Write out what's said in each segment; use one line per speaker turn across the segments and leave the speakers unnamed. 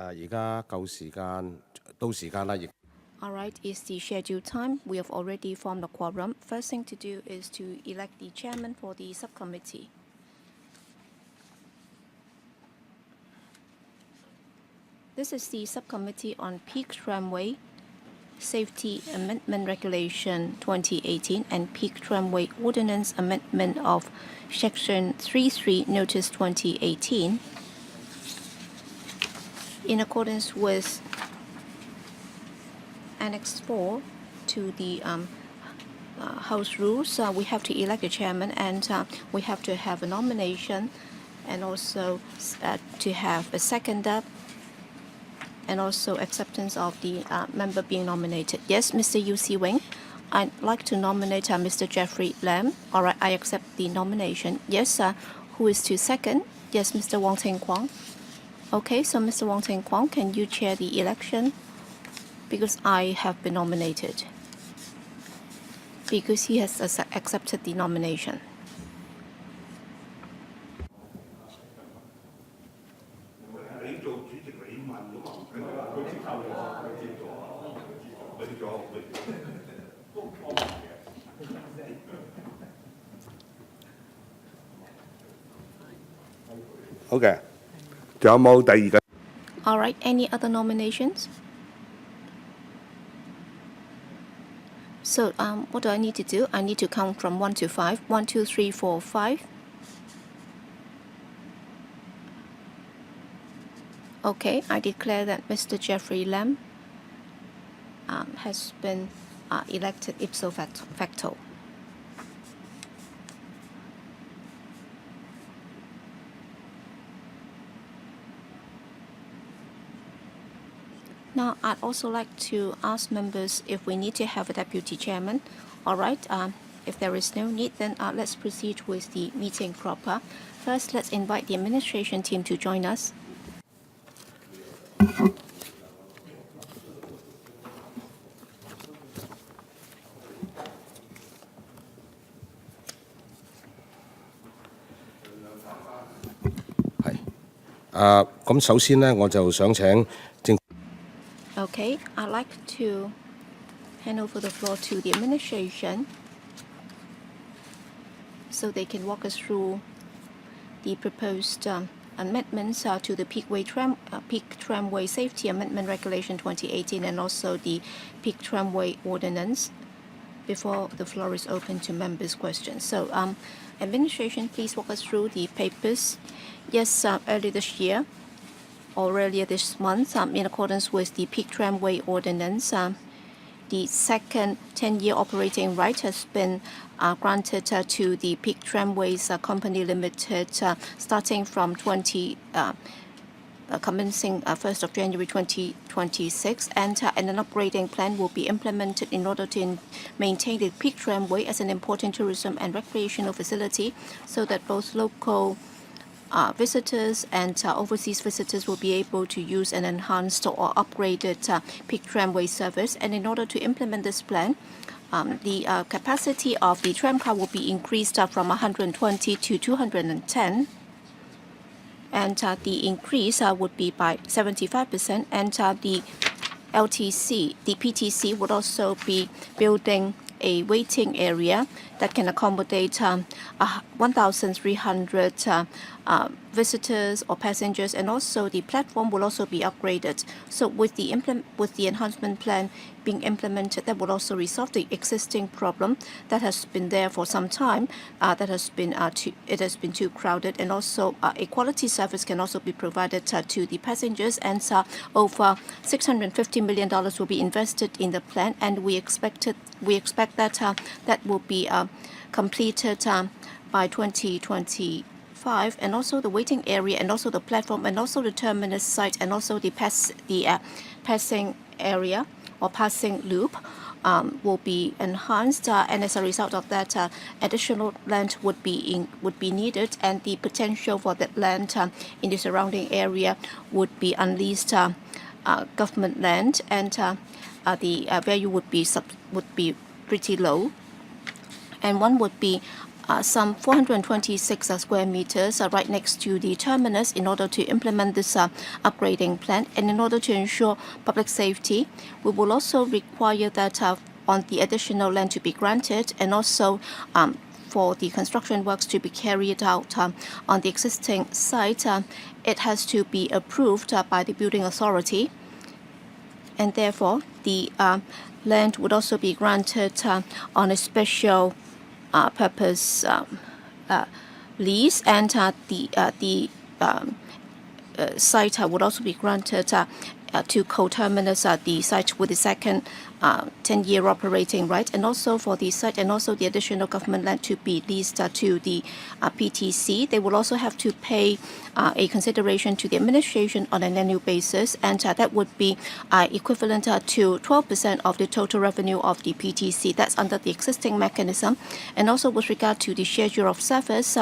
而家夠時間，到時間啦，亦。
All right, it's the scheduled time. We have already formed a quorum. First thing to do is to elect the chairman for the subcommittee. This is the subcommittee on Peak Tramway Safety Amendment Regulation 2018 and Peak Tramway Ordinance Amendment of Section 33 Notice 2018. In accordance with Annex 4 to the House rules, we have to elect a chairman, and we have to have a nomination, and also to have a seconder, and also acceptance of the member being nominated. Yes, Mr. Yu Si Wing, I'd like to nominate Mr. Jeffrey Lam. All right, I accept the nomination. Yes, who is to second? Yes, Mr. Wong Ting Kwong. Okay, so Mr. Wong Ting Kwong, can you chair the election? Because I have been nominated. Because he has accepted the nomination.
Okay. 仲有冇第二個？
All right, any other nominations? So what do I need to do? I need to count from 1 to 5. 1, 2, 3, 4, 5. Okay, I declare that Mr. Jeffrey Lam has been elected ipso facto. Now, I'd also like to ask members if we need to have a deputy chairman. All right, if there is no need, then let's proceed with the meeting proper. First, let's invite the administration team to join us.
係。咁首先呢，我就想請政。
Okay, I'd like to hand over the floor to the administration so they can walk us through the proposed amendments to the Peak Tramway Safety Amendment Regulation 2018 and also the Peak Tramway Ordinance before the floor is open to members' questions. So, administration, please walk us through the papers. Yes, earlier this year, or earlier this month, in accordance with the Peak Tramway Ordinance, the second 10-year operating right has been granted to the Peak Tramways Company Limited starting from commencing 1st of January 2026, and an upgrading plan will be implemented in order to maintain the Peak Tramway as an important tourism and recreational facility so that both local visitors and overseas visitors will be able to use an enhanced or upgraded Peak Tramway service. And in order to implement this plan, the capacity of the tramcar will be increased from 120 to 210. And the increase would be by 75%. And the LTC, the PTC, would also be building a waiting area that can accommodate 1,300 visitors or passengers, and also the platform will also be upgraded. So with the enhancement plan being implemented, that will also resolve the existing problem that has been there for some time. It has been too crowded, and also a quality service can also be provided to the passengers. And over $650 million will be invested in the plan, and we expect that that will be completed by 2025, and also the waiting area, and also the platform, and also the terminus site, and also the passing area or passing loop will be enhanced, and as a result of that, additional land would be needed, and the potential for that land in the surrounding area would be unleashed government land, and the value would be pretty low. And one would be some 426 square meters right next to the terminus in order to implement this upgrading plan. And in order to ensure public safety, we will also require that on the additional land to be granted, and also for the construction works to be carried out on the existing site, it has to be approved by the building authority. And therefore, the land would also be granted on a special purpose lease, and the site would also be granted to co-terminus the site with the second 10-year operating right, and also for the site and also the additional government land to be leased to the PTC. They will also have to pay a consideration to the administration on an annual basis, and that would be equivalent to 12% of the total revenue of the PTC. That's under the existing mechanism. And also with regard to the schedule of service,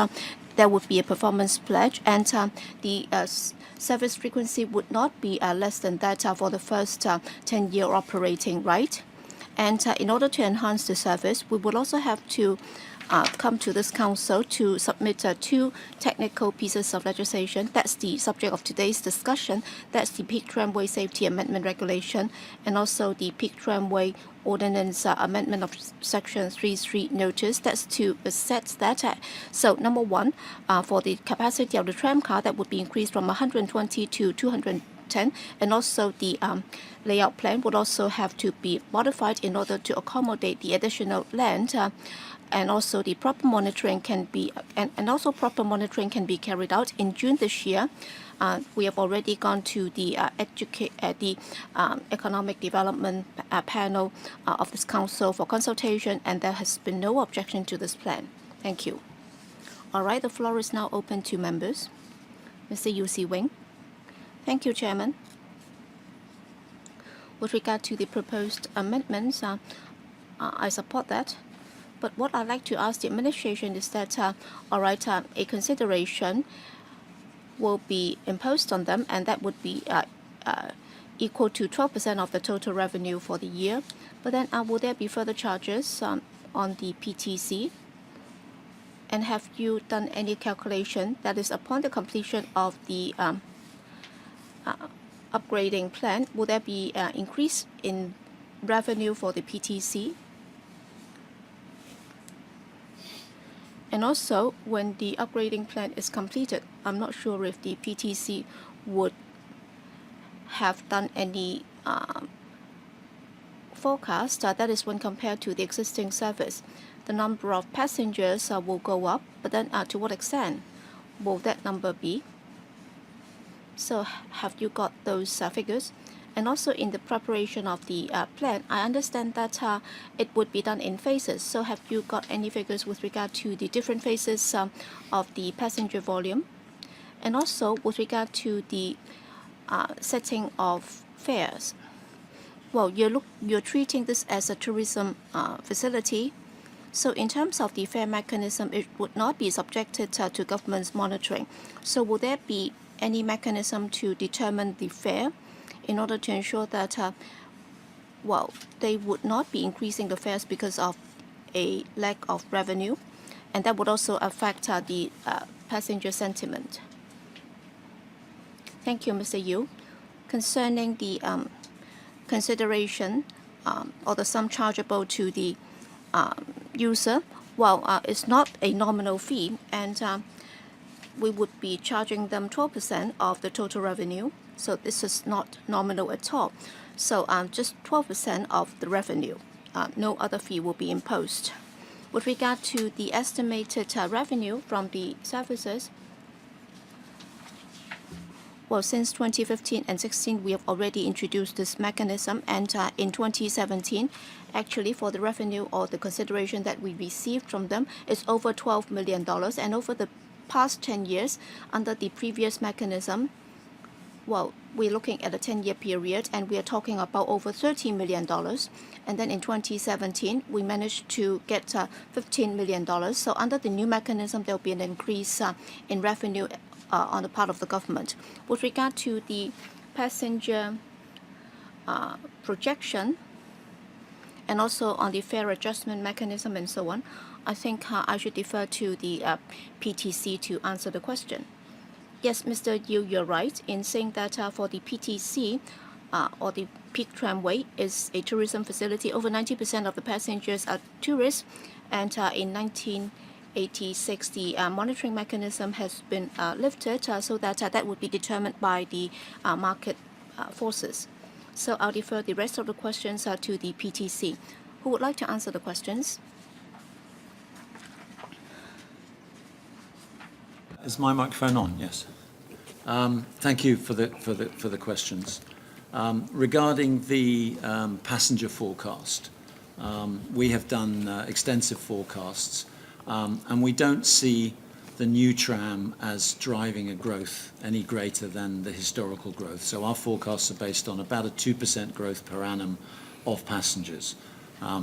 there would be a performance pledge, and the service frequency would not be less than that for the first 10-year operating right. And in order to enhance the service, we will also have to come to this council to submit two technical pieces of legislation. That's the subject of today's discussion. That's the Peak Tramway Safety Amendment Regulation, and also the Peak Tramway Ordinance Amendment of Section 3.3 notice. That's to set that. So number one, for the capacity of the tram car, that would be increased from 120 to 210, and also the layout plan would also have to be modified in order to accommodate the additional land. And also the proper monitoring can be proper monitoring can be carried out. In June this year, we have already gone to the economic development panel of this council for consultation, and there has been no objection to this plan. Thank you. All right, the floor is now open to members. Mr. Yu Si Wing. Thank you, Chairman. With regard to the proposed amendments, I support that. But what I'd like to ask the administration is that, a consideration will be imposed on them, and that would be equal to 12% of the total revenue for the year. But then will there be further charges on the PTC? And have you done any calculation that is upon the completion of the upgrading plan, will there be increase in revenue for the PTC? And also, when the upgrading plan is completed, I'm not sure if the PTC would have done any forecast. That is when compared to the existing service. The number of passengers will go up, but then to what extent will that number be? So have you got those figures? And also in the preparation of the plan, I understand that it would be done in phases. So have you got any figures with regard to the different phases of the passenger volume? And also with regard to the setting of fares. Well, you're treating this as a tourism facility. So in terms of the fare mechanism, it would not be subjected to government's monitoring. So will there be any mechanism to determine the fare in order to ensure that, they would not be increasing the fares because of a lack of revenue, and that would also affect the passenger sentiment? Thank you, Mr. Yu. Concerning the consideration or the sum chargeable to the user, it's not a nominal fee, and we would be charging them 12% of the total revenue. So this is not nominal at all. So just 12% of the revenue. No other fee will be imposed. With regard to the estimated revenue from the services, since 2015 and 16, we have already introduced this mechanism, and in 2017, actually for the revenue or the consideration that we received from them is over $12 million, and over the past 10 years, under the previous mechanism, we're looking at a 10-year period, and we are talking about over $13 million. And then in 2017, we managed to get $15 million. So under the new mechanism, there will be an increase in revenue on the part of the government. With regard to the passenger projection, and also on the fare adjustment mechanism and so on, I think I should defer to the PTC to answer the question. Yes, Mr. Yu, you're right in saying that for the PTC, or the Peak Tramway is a tourism facility. Over 90% of the passengers are tourists, and in 1986, the monitoring mechanism has been lifted so that that would be determined by the market forces. So I'll defer the rest of the questions to the PTC. Who would like to answer the questions?
Is my microphone on? Yes. Thank you for the questions. Regarding the passenger forecast, we have done extensive forecasts, and we don't see the new tram as driving a growth any greater than the historical growth. So our forecasts are based on about a 2% growth per annum of passengers.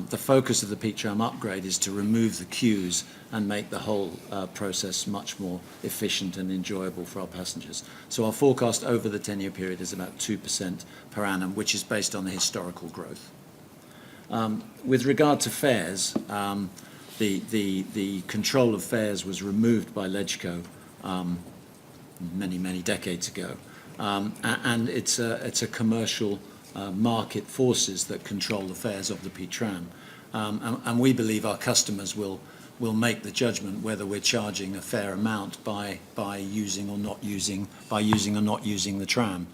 The focus of the Peak Tram upgrade is to remove the queues and make the whole process much more efficient and enjoyable for our passengers. So our forecast over the 10-year period is about 2% per annum, which is based on the historical growth. With regard to fares, the control of fares was removed by LegCo many decades ago, and it's a commercial market forces that control the fares of the Peak Tram, and we believe our customers will make the judgment whether we're charging a fair amount by using or not using the tram.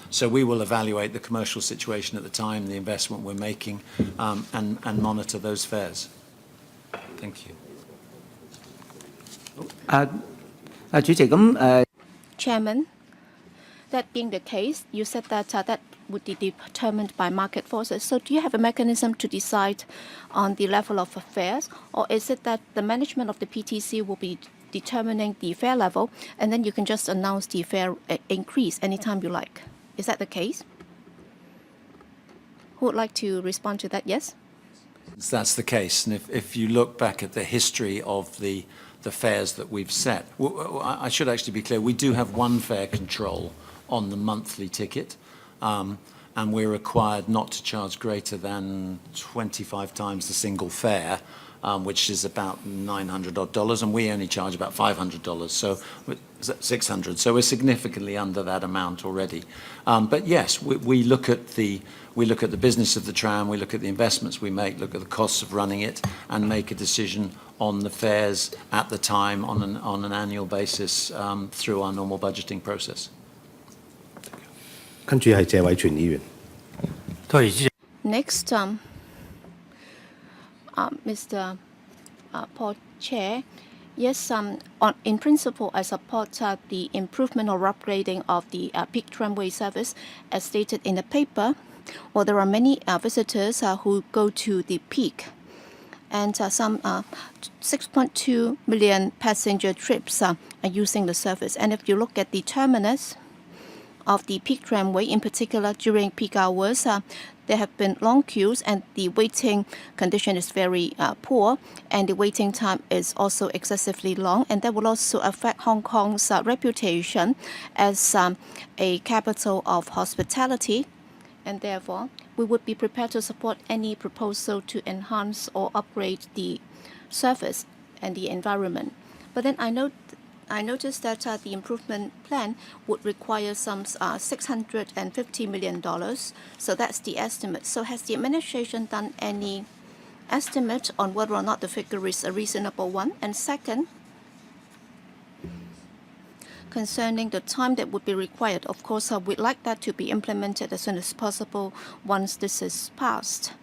So we will evaluate the commercial situation at the time, the investment we're making, and monitor those fares. Thank you.
Chairman, that being the case, you said that that would be determined by market forces. So do you have a mechanism to decide on the level of fares, or is it that the management of the PTC will be determining the fare level, and then you can just announce the fare increase anytime you like? Is that the case? Who would like to respond to that? Yes?
That's the case, and if you look back at the history of the fares that we've set, I should actually be clear, we do have one fare control on the monthly ticket, and we're required not to charge greater than 25 times the single fare, which is about $900 odd, and we only charge about $500, so $600. So we're significantly under that amount already. But yes, we look at the business of the tram, we look at the investments we make, look at the costs of running it, and make a decision on the fares at the time on an annual basis through our normal budgeting process.
Next, Mr. Paul Chair. Yes, in principle, I support the improvement or upgrading of the Peak Tramway service as stated in the paper. Well, there are many visitors who go to the Peak, and some 6.2 million passenger trips are using the service. And if you look at the terminus of the Peak Tramway, in particular during peak hours, there have been long queues, and the waiting condition is very poor, and the waiting time is also excessively long, and that will also affect Hong Kong's reputation as a capital of hospitality, and therefore we would be prepared to support any proposal to enhance or upgrade the service and the environment. But then I noticed that the improvement plan would require some $650 million. So that's the estimate. So has the administration done any estimate on whether or not the figure is a reasonable one? And second, concerning the time that would be required, of course, we'd like that to be implemented as soon as possible once this is passed.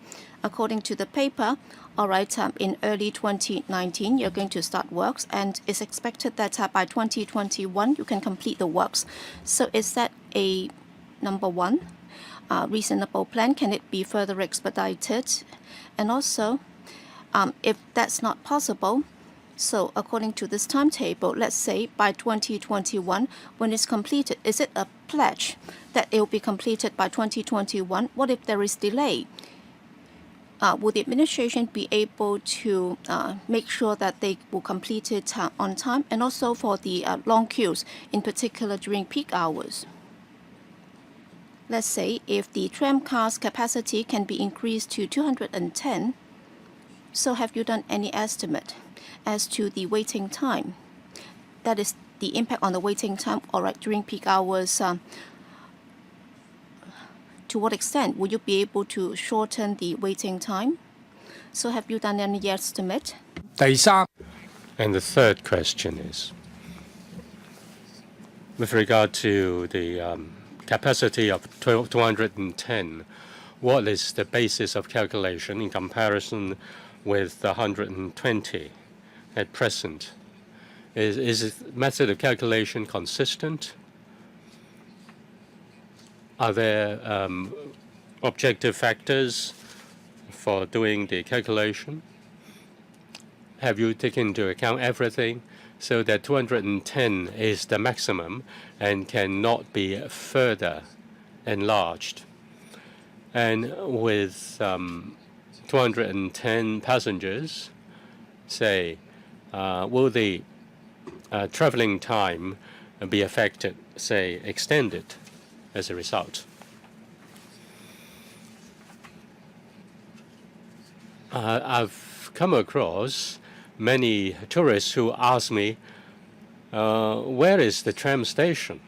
According to the paper, all right, in early 2019, you're going to start works, and it's expected that by 2021, you can complete the works. So is that a number one, reasonable plan? Can it be further expedited? And also, if that's not possible, so according to this timetable, let's say by 2021, when it's completed, is it a pledge that it will be completed by 2021? What if there is delay? Will the administration be able to make sure that they will complete it on time, and also for the long queues, in particular during peak hours? Let's say if the tram cars capacity can be increased to 210, So have you done any estimate as to the waiting time? That is the impact on the waiting time, all right, during peak hours. To what extent would you be able to shorten the waiting time? So have you done any estimate?
And the third question is, with regard to the capacity of 210, what is the basis of calculation in comparison with the 120 at present? Is the method of calculation consistent? Are there objective factors for doing the calculation? Have you taken into account everything so that 210 is the maximum and cannot be further enlarged? And with 210 passengers, say, will the traveling time be affected, say, extended as a result? I've come across many tourists who ask me, where is the tram station?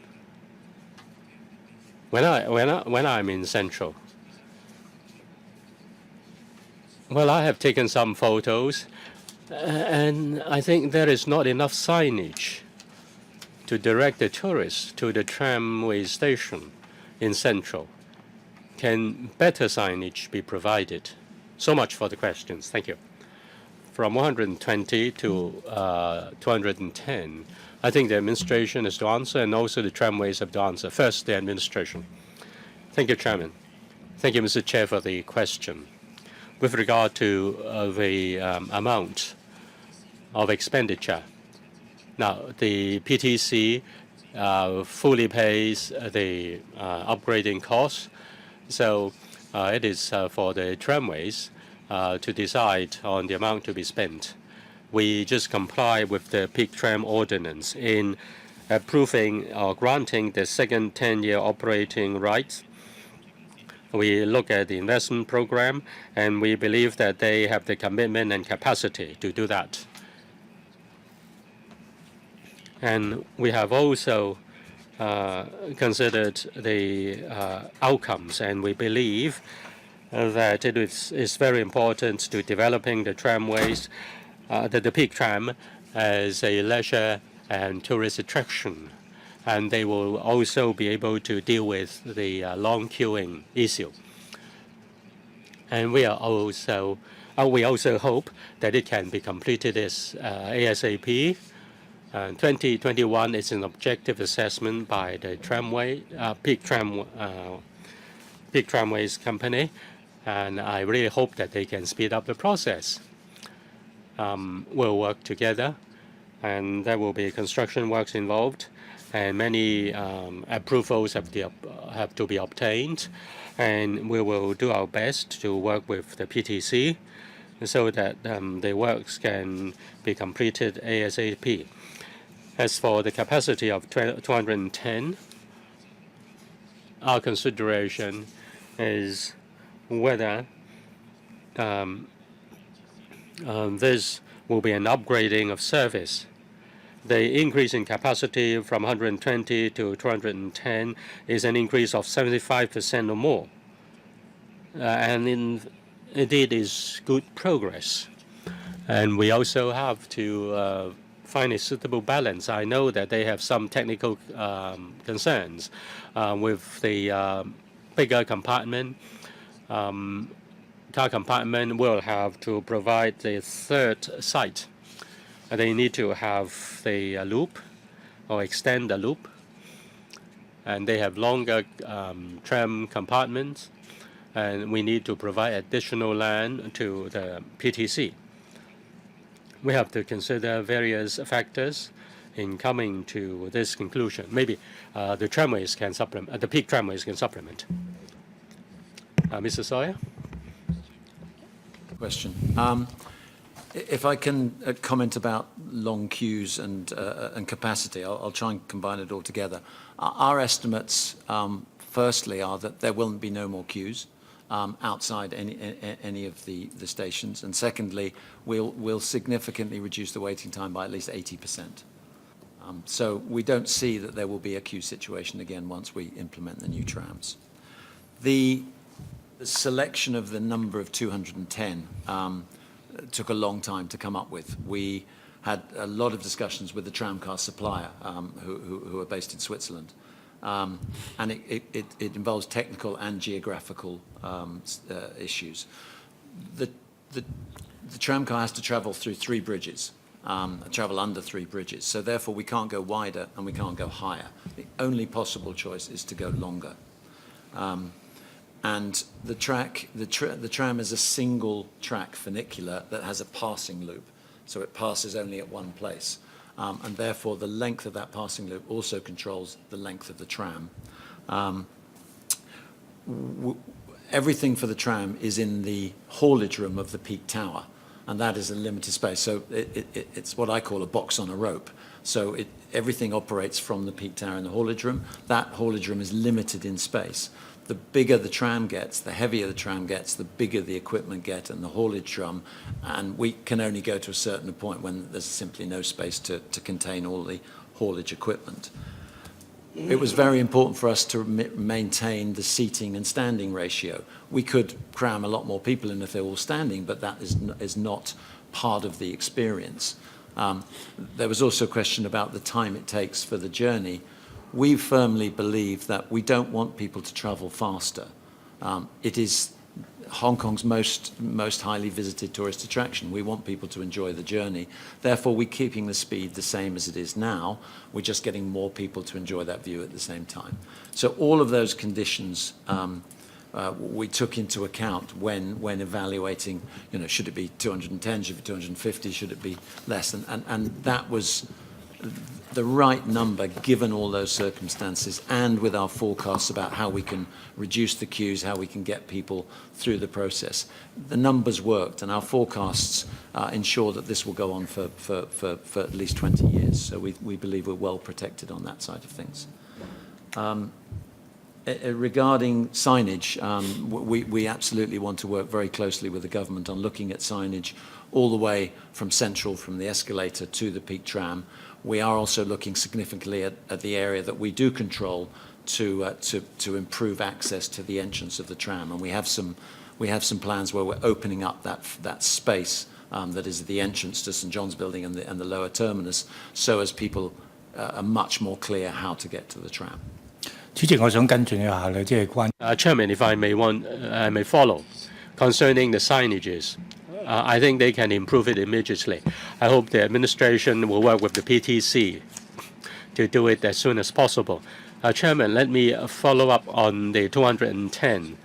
When I'm in Central. Well, I have taken some photos, and I think there is not enough signage to direct the tourists to the tramway station in Central. Can better signage be provided? So much for the questions. Thank you. From 120 to 210, I think the administration has to answer, and also the tramways have to answer. First, the administration. Thank you, Chairman. Thank you, Mr. Chair, for the question. With regard to the amount of expenditure, now the PTC fully pays the upgrading costs, so it is for the tramways to decide on the amount to be spent. We just comply with the Peak Tram Ordinance in approving or granting the second 10-year operating rights. We look at the investment program, and we believe that they have the commitment and capacity to do that. And we have also considered the outcomes, and we believe that it is very important to developing the tramways, the Peak Tram, as a leisure and tourist attraction. And they will also be able to deal with the long queuing issue. And we also hope that it can be completed as ASAP. 2021 is an objective assessment by the Peak Tramways company, and I really hope that they can speed up the process. We'll work together, and there will be construction works involved, and many approvals have to be obtained, and we will do our best to work with the PTC so that the works can be completed ASAP. As for the capacity of 210, our consideration is whether this will be an upgrading of service. The increase in capacity from 120 to 210 is an increase of 75% or more. And indeed is good progress. And we also have to find a suitable balance. I know that they have some technical concerns with the bigger compartment. Car compartment will have to provide the third site. They need to have the loop or extend the loop, and they have longer tram compartments, and we need to provide additional land to the PTC. We have to consider various factors in coming to this conclusion. Maybe the tramways can supplement, the Peak Tramways can supplement. Mr. Sawyer?
Question. If I can comment about long queues and capacity, I'll try and combine it all together. Our estimates, firstly, are that there will be no more queues. outside any of the stations. And secondly, we'll significantly reduce the waiting time by at least 80%. So we don't see that there will be a queue situation again once we implement the new trams. The selection of the number of 210 took a long time to come up with. We had a lot of discussions with the tramcar supplier, who are based in Switzerland. And it involves technical and geographical issues. The tramcar has to travel through 3 bridges, travel under 3 bridges. So therefore, we can't go wider and we can't go higher. The only possible choice is to go longer. And the tram is a single track funicular that has a passing loop. So it passes only at one place. And therefore, the length of that passing loop also controls the length of the tram. Everything for the tram is in the haulage room of the peak tower, and that is a limited space. So it's what I call a box on a rope. So everything operates from the peak tower in the haulage room. That haulage room is limited in space. The bigger the tram gets, the heavier the tram gets, the bigger the equipment gets and the haulage drum, and we can only go to a certain point when there's simply no space to contain all the haulage equipment. It was very important for us to maintain the seating and standing ratio. We could cram a lot more people in if they're all standing, but that is not part of the experience. There was also a question about the time it takes for the journey. We firmly believe that we don't want people to travel faster. It is Hong Kong's most highly visited tourist attraction. We want people to enjoy the journey. Therefore, we're keeping the speed the same as it is now. We're just getting more people to enjoy that view at the same time. So all of those conditions we took into account when evaluating, should it be 210, should it be 250, should it be less? And that was the right number given all those circumstances, and with our forecasts about how we can reduce the queues, how we can get people through the process. The numbers worked, and our forecasts ensure that this will go on for at least 20 years. So we believe we're well protected on that side of things. Regarding signage, we absolutely want to work very closely with the government on looking at signage all the way from Central, from the escalator to the peak tram. We are also looking significantly at the area that we do control to improve access to the entrance of the tram, and we have some plans where we're opening up that space that is the entrance to St John's Building and the lower terminus, so as people are much more clear how to get to the tram.
主席，我想跟進一下咧，即係關。
Chairman, if I may follow, concerning the signages, I think they can improve it immediately. I hope the administration will work with the PTC to do it as soon as possible. Chairman, let me follow up on the 210.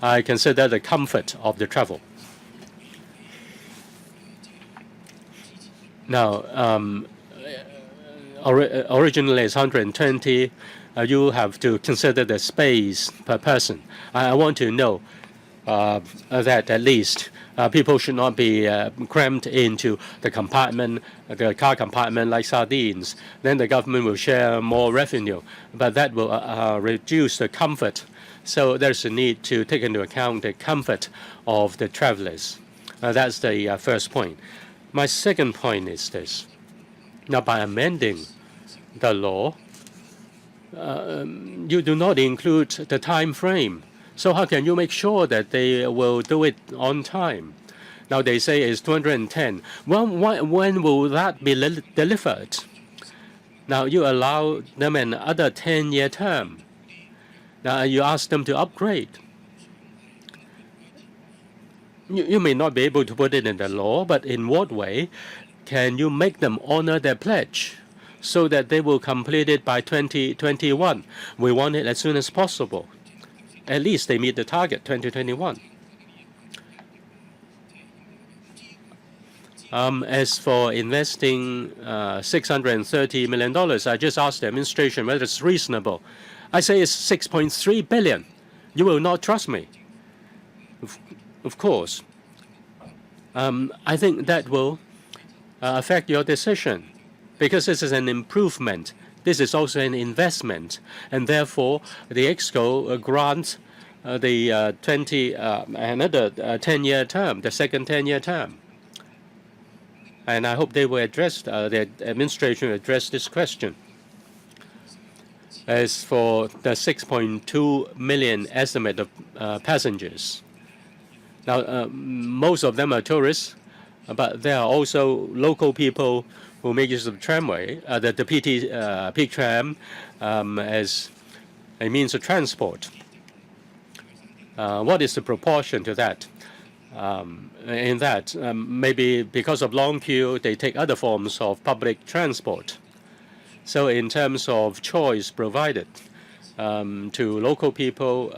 I consider the comfort of the travel. Now, originally it's 120. You have to consider the space per person. I want to know that at least people should not be crammed into the compartment, the car compartment like sardines. Then the government will share more revenue, but that will reduce the comfort. So there's a need to take into account the comfort of the travelers. That's the first point. My second point is this. Now, by amending the law, you do not include the time frame. So how can you make sure that they will do it on time? Now they say it's 210. When will that be delivered? Now you allow them another 10-year term. Now you ask them to upgrade. You may not be able to put it in the law, but in what way can you make them honor their pledge so that they will complete it by 2021? We want it as soon as possible. At least they meet the target, 2021. As for investing $630 million, I just asked the administration whether it's reasonable. I say it's $6.3 billion. You will not trust me. Of course. I think that will affect your decision, because this is an improvement. This is also an investment, and therefore the EXCO grant the 10-year term, the second 10-year term. And I hope they will address, the administration will address this question. As for the 6.2 million estimate of passengers, now most of them are tourists, but there are also local people who make use of the tramway, the peak tram as a means of transport. What is the proportion to that? In that, maybe because of long queue, they take other forms of public transport. So in terms of choice provided to local people,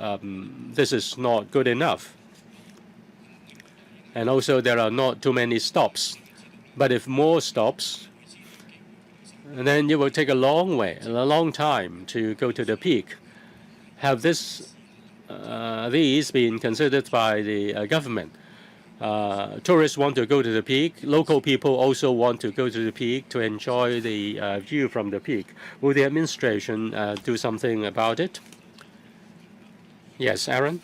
this is not good enough. And also there are not too many stops. But if more stops, then it will take a long time to go to the peak. Have these been considered by the government? Tourists want to go to the peak. Local people also want to go to the peak to enjoy the view from the peak. Will the administration do something about it? Yes, Aaron?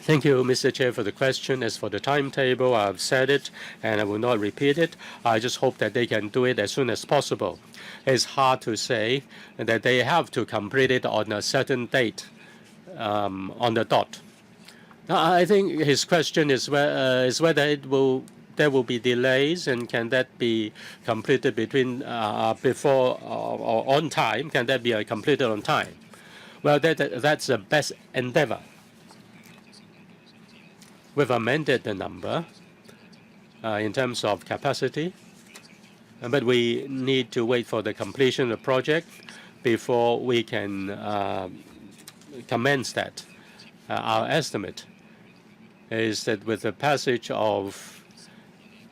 Thank you, Mr. Chair, for the question. As for the timetable, I've said it, and I will not repeat it. I just hope that they can do it as soon as possible. It's hard to say that they have to complete it on a certain date, on the dot. Now, I think his question is whether there will be delays, and can that be completed before or on time? Can that be completed on time? Well, that's the best endeavor. We've amended the number in terms of capacity, but we need to wait for the completion of the project before we can commence that. Our estimate is that with the passage of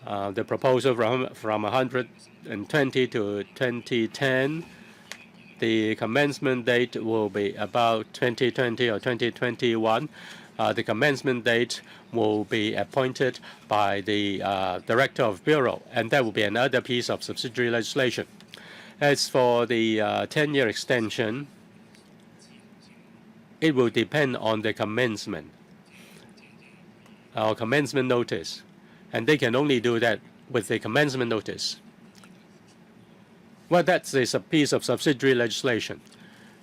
the proposal from 120 to 2010, the commencement date will be about 2020 or 2021. The commencement date will be appointed by the Director of Bureau, and that will be another piece of subsidiary legislation. As for the 10-year extension, it will depend on the commencement, our commencement notice, and they can only do that with the commencement notice. Well, that's a piece of subsidiary legislation.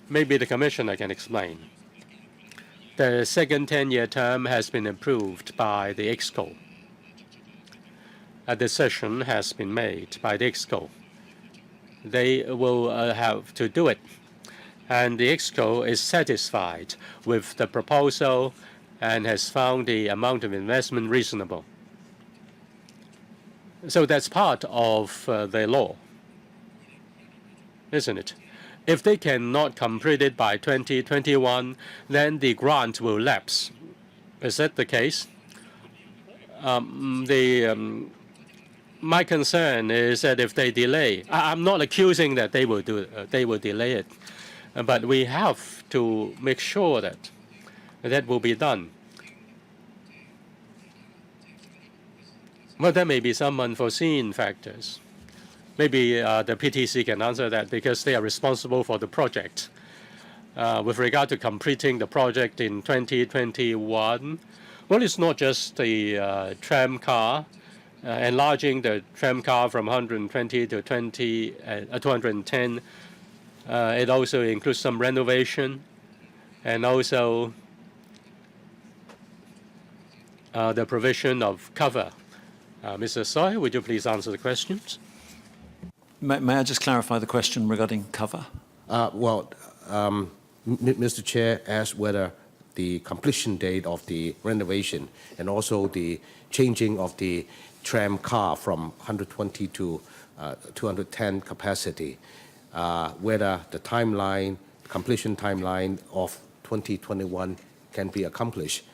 Maybe the Commissioner can explain. The second 10-year term has been approved by the EXCO. A decision has been made by the EXCO. They will have to do it. And the EXCO is satisfied with the proposal and has found the amount of investment reasonable. So that's part of the law, isn't it? If they cannot complete it by 2021, then the grant will lapse. Is that the case? My concern is that if they delay, I'm not accusing that they will delay it, but we have to make sure that that will be done. Well, there may be some unforeseen factors. Maybe the PTC can answer that because they are responsible for the project. With regard to completing the project in 2021, well, it's not just the tram car, enlarging the tram car from 120 to 210. It also includes some renovation and also the provision of cover. Mr. Soy, would you please answer the questions?
May I just clarify the question regarding cover?
Mr. Chair asked whether the completion date of the renovation and also the changing of the tram car from 120 to 210 capacity, whether the completion timeline of 2021 can be accomplished.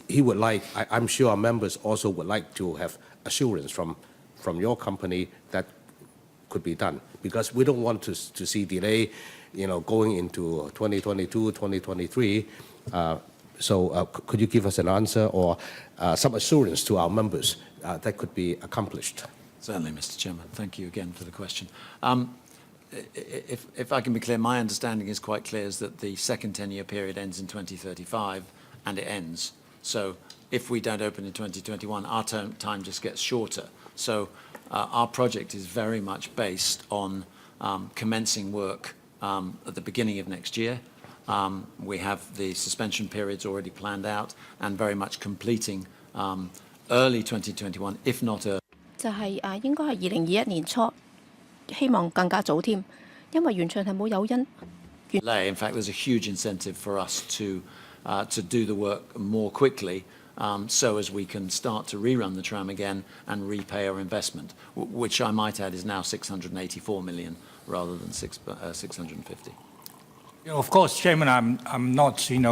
He would like, I'm sure our members also would like to have assurance from your company that could be done, because we don't want to see delay, going into 2022, 2023. Could you give us an answer or some assurance to our members that could be accomplished?
Certainly, Mr. Chairman. Thank you again for the question. if I can be clear, my understanding is quite clear, is that the second 10-year period ends in 2035 and it ends. So if we don't open in 2021, our time just gets shorter. So our project is very much based on commencing work at the beginning of next year. We have the suspension periods already planned out and very much completing early 2021, if not early.
就係應該係2021年初，希望更加早添，因為完全係冇誘因。
In fact, there's a huge incentive for us to do the work more quickly, so as we can start to rerun the tram again and repay our investment, which I might add is now 684 million rather than 650.
Of course, Chairman, I'm not, saying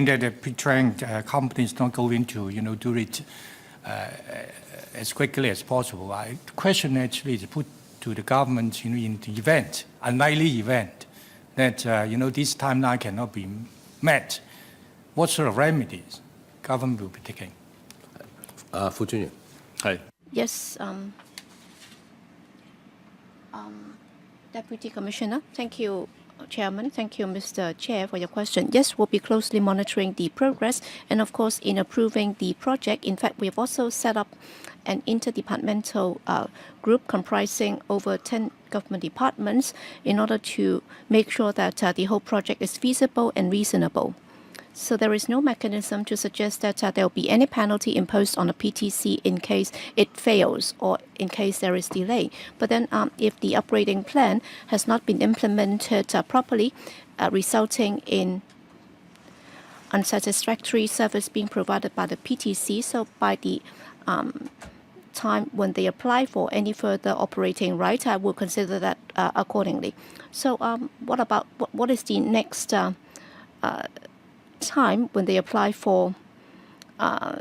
that the pre-trained companies not going to, do it as quickly as possible. The question actually is put to the government, in the event, unlikely event, that, this timeline cannot be met. What sort of remedies government will be taking?
Fu Junyan.
Yes, Deputy Commissioner, thank you, Chairman. Thank you, Mr. Chair, for your question. Yes, we'll be closely monitoring the progress and, of course, in approving the project. In fact, we have also set up an interdepartmental group comprising over 10 government departments in order to make sure that the whole project is feasible and reasonable. So there is no mechanism to suggest that there will be any penalty imposed on a PTC in case it fails or in case there is delay. But then if the upgrading plan has not been implemented properly, resulting in unsatisfactory service being provided by the PTC, so by the time when they apply for any further operating right, I will consider that accordingly. So what is the next time when they apply for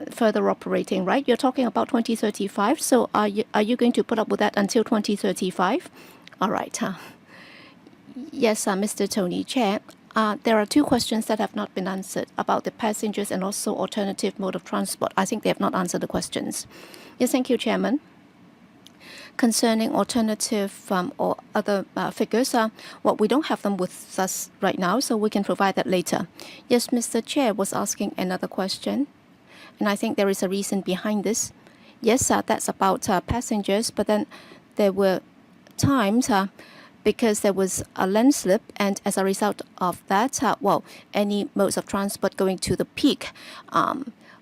further operating right? You're talking about 2035. So are you going to put up with that until 2035? All right. Yes, Mr. Tony, Chair. There are two questions that have not been answered about the passengers and also alternative mode of transport. I think they have not answered the questions. Yes, thank you, Chairman. Concerning alternative or other figures, we don't have them with us right now, so we can provide that later. Yes, Mr. Chair was asking another question, and I think there is a reason behind this. Yes, that's about passengers, but then there were times because there was a landslip, and as a result of that, any modes of transport going to the peak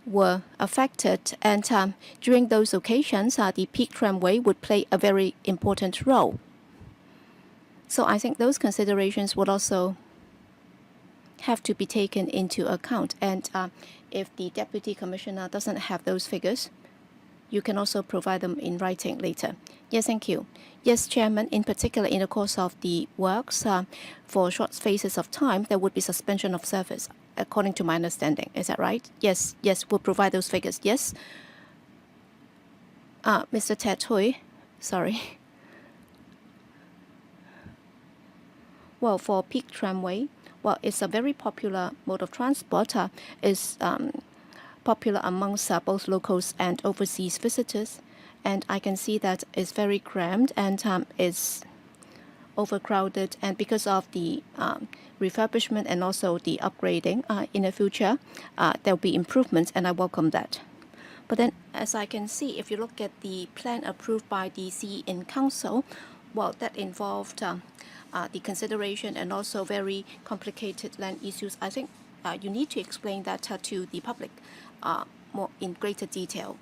were affected, and during those occasions, the peak tramway would play a very important role. So I think those considerations would also have to be taken into account. And if the Deputy Commissioner doesn't have those figures, you can also provide them in writing later. Yes, thank you. Yes, Chairman, in particular, in the course of the works, for short phases of time, there would be suspension of service, according to my understanding. Is that right? Yes, we'll provide those figures. Yes. Mr. Ted Hui, sorry. Well, for peak tramway, it's a very popular mode of transport. It's popular amongst both locals and overseas visitors. And I can see that it's very crammed and it's overcrowded. And because of the refurbishment and also the upgrading in the future, there'll be improvements, and I welcome that. But then, as I can see, if you look at the plan approved by the CE in Council, that involved the consideration and also very complicated land issues. I think you need to explain that to the public more in greater detail.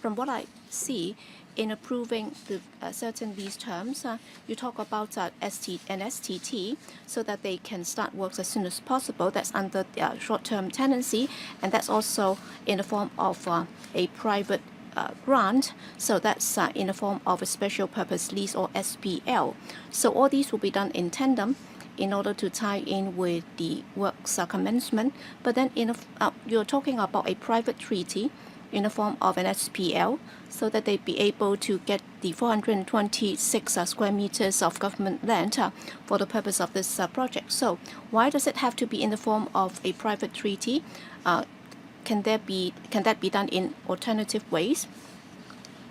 From what I see, in approving the certain lease terms, you talk about an STT so that they can start works as soon as possible. That's under short-term tenancy, and that's also in the form of a private grant. So that's in the form of a special purpose lease or SPL. So all these will be done in tandem in order to tie in with the works commencement. But then you're talking about a private treaty in the form of an SPL, so that they'd be able to get the 426 square meters of government land for the purpose of this project. So why does it have to be in the form of a private treaty? Can that be done in alternative ways?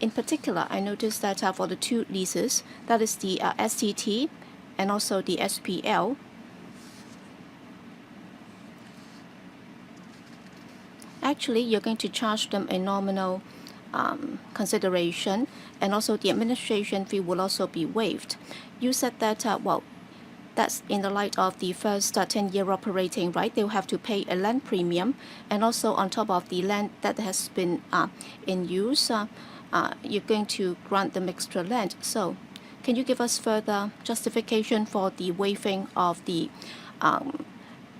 In particular, I noticed that for the two leases, that is the STT and also the SPL, actually you're going to charge them a nominal consideration, and also the administration fee will also be waived. You said that, well, that's in the light of the first 10-year operating, right? They'll have to pay a land premium, and also on top of the land that has been in use, you're going to grant them extra land. So can you give us further justification for the waiving of the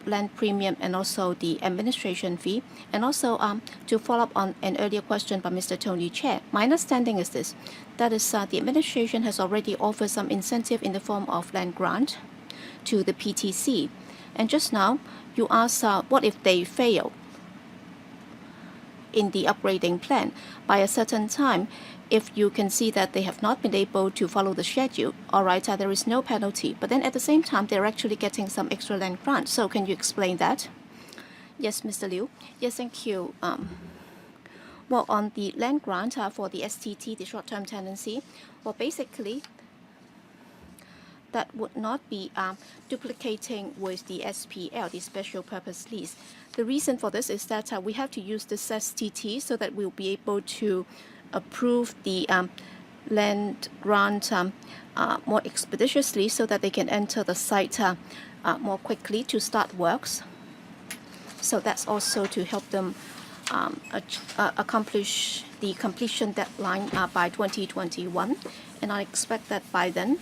land premium and also the administration fee? And also to follow up on an earlier question by Mr. Tony Chair, my understanding is this, that is the administration has already offered some incentive in the form of land grant to the PTC. And just now, you asked what if they fail in the upgrading plan by a certain time? If you can see that they have not been able to follow the schedule, all right, there is no penalty. But then at the same time, they're actually getting some extra land grant. So can you explain that? Yes, Mr. Liu. Yes, thank you. Well, on the land grant for the STT, the short-term tenancy, well, basically, that would not be duplicating with the SPL, the special purpose lease. The reason for this is that we have to use this STT so that we'll be able to approve the land grant more expeditiously, so that they can enter the site more quickly to start works. So that's also to help them accomplish the completion deadline by 2021. And I expect that by then,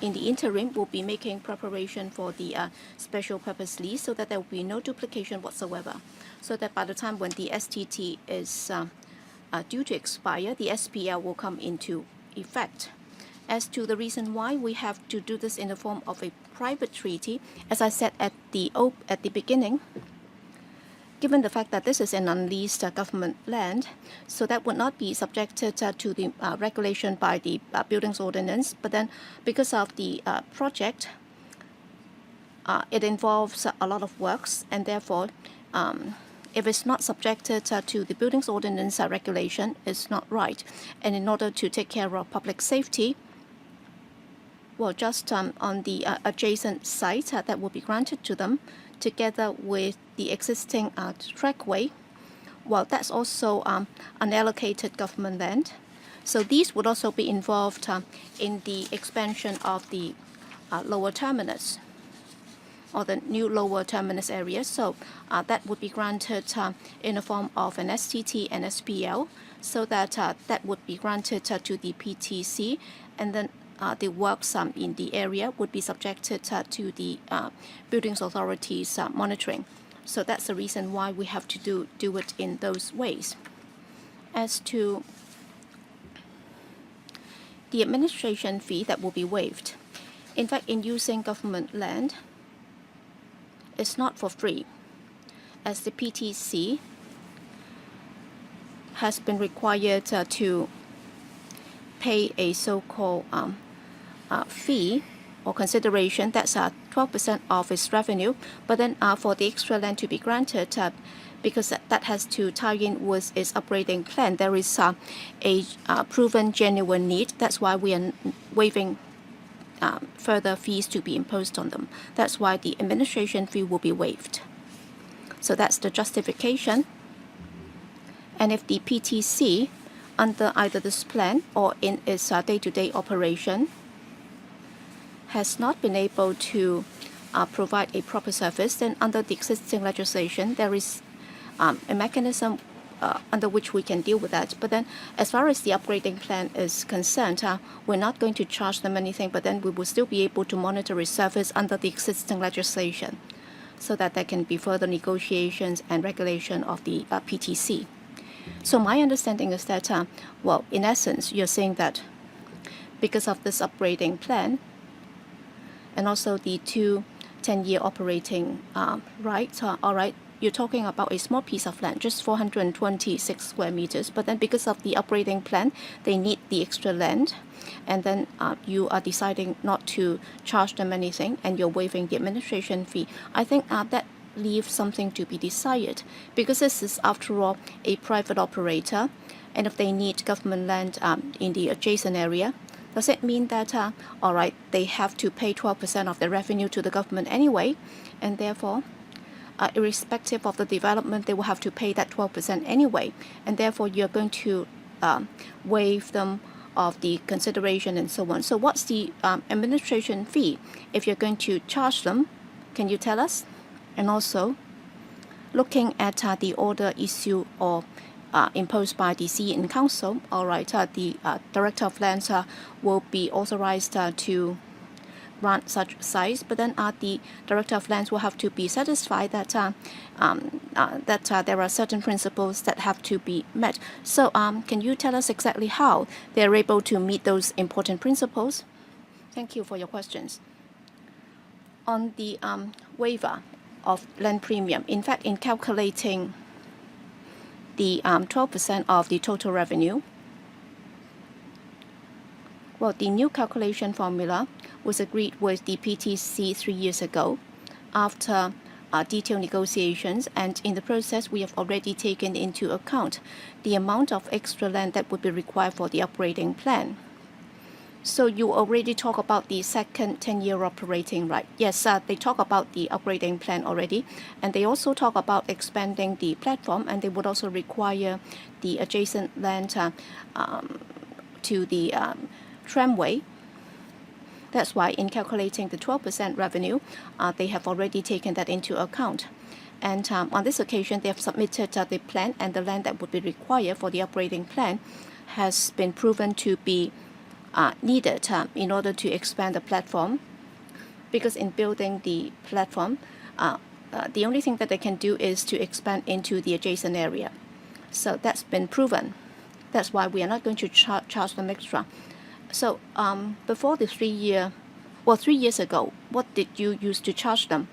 in the interim, we'll be making preparation for the special purpose lease, so that there will be no duplication whatsoever. So that by the time when the STT is due to expire, the SPL will come into effect. As to the reason why we have to do this in the form of a private treaty, as I said at the beginning, given the fact that this is an unleased government land, so that would not be subjected to the regulation by the Buildings Ordinance. But then because of the project, it involves a lot of works, and therefore, if it's not subjected to the Buildings Ordinance regulation, it's not right. And in order to take care of public safety, well, just on the adjacent site that will be granted to them, together with the existing trackway, well, that's also unallocated government land. So these would also be involved in the expansion of the lower terminus, or the new lower terminus area. So that would be granted in the form of an STT and SPL, so that that would be granted to the PTC, and then the works in the area would be subjected to the Buildings Authority's monitoring. So that's the reason why we have to do it in those ways. As to the administration fee that will be waived, in fact, in using government land, it's not for free, as the PTC has been required to pay a so-called fee or consideration that's 12% of its revenue. But then for the extra land to be granted, because that has to tie in with its upgrading plan, there is a proven genuine need. That's why we are waiving further fees to be imposed on them. That's why the administration fee will be waived. So that's the justification. And if the PTC, under either this plan or in its day-to-day operation, has not been able to provide a proper service, then under the existing legislation, there is a mechanism under which we can deal with that. But then as far as the upgrading plan is concerned, we're not going to charge them anything, but then we will still be able to monitor its service under the existing legislation, so that there can be further negotiations and regulation of the PTC. So my understanding is that, well, in essence, you're saying that because of this upgrading plan, and also the 10-year operating rights, all right, you're talking about a small piece of land, just 426 square meters. But then because of the upgrading plan, they need the extra land. And then you are deciding not to charge them anything, and you're waiving the administration fee. I think that leaves something to be desired, because this is, after all, a private operator. and if they need government land in the adjacent area, does it mean that, all right, they have to pay 12% of the revenue to the government anyway, and therefore, irrespective of the development, they will have to pay that 12% anyway, and therefore you're going to waive them of the consideration and so on. So what's the administration fee if you're going to charge them? Can you tell us? And also, looking at the order issue or imposed by the City and Council, all right, the Director of Lands will be authorized to grant such sites, but then the Director of Lands will have to be satisfied that there are certain principles that have to be met. So can you tell us exactly how they're able to meet those important principles? Thank you for your questions. On the waiver of land premium, in fact, in calculating the 12% of the total revenue, well, the new calculation formula was agreed with the PTC 3 years ago after detailed negotiations, and in the process we have already taken into account the amount of extra land that would be required for the upgrading plan. So you already talk about the second 10-year operating, right? Yes, they talk about the upgrading plan already, and they also talk about expanding the platform, and they would also require the adjacent land to the tramway. That's why in calculating the 12% revenue, they have already taken that into account. And on this occasion, they have submitted the plan, and the land that would be required for the upgrading plan has been proven to be needed in order to expand the platform, because in building the platform, the only thing that they can do is to expand into the adjacent area. So that's been proven. That's why we are not going to charge them extra. So before the 3 years ago, what did you use to charge them?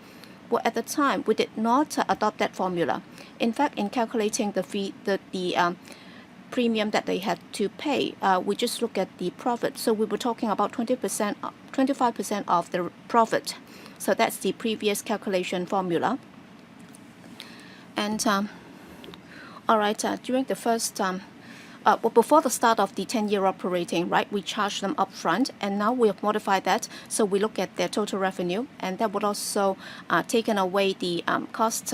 Well, at the time, we did not adopt that formula. In fact, in calculating the fee, the premium that they had to pay, we just look at the profit. So we were talking about 20%, 25% of the profit. So that's the previous calculation formula. And all right, during the first, before the start of the 10-year operating, right, we charged them upfront, and now we have modified that. So we look at their total revenue, and that would also taken away the cost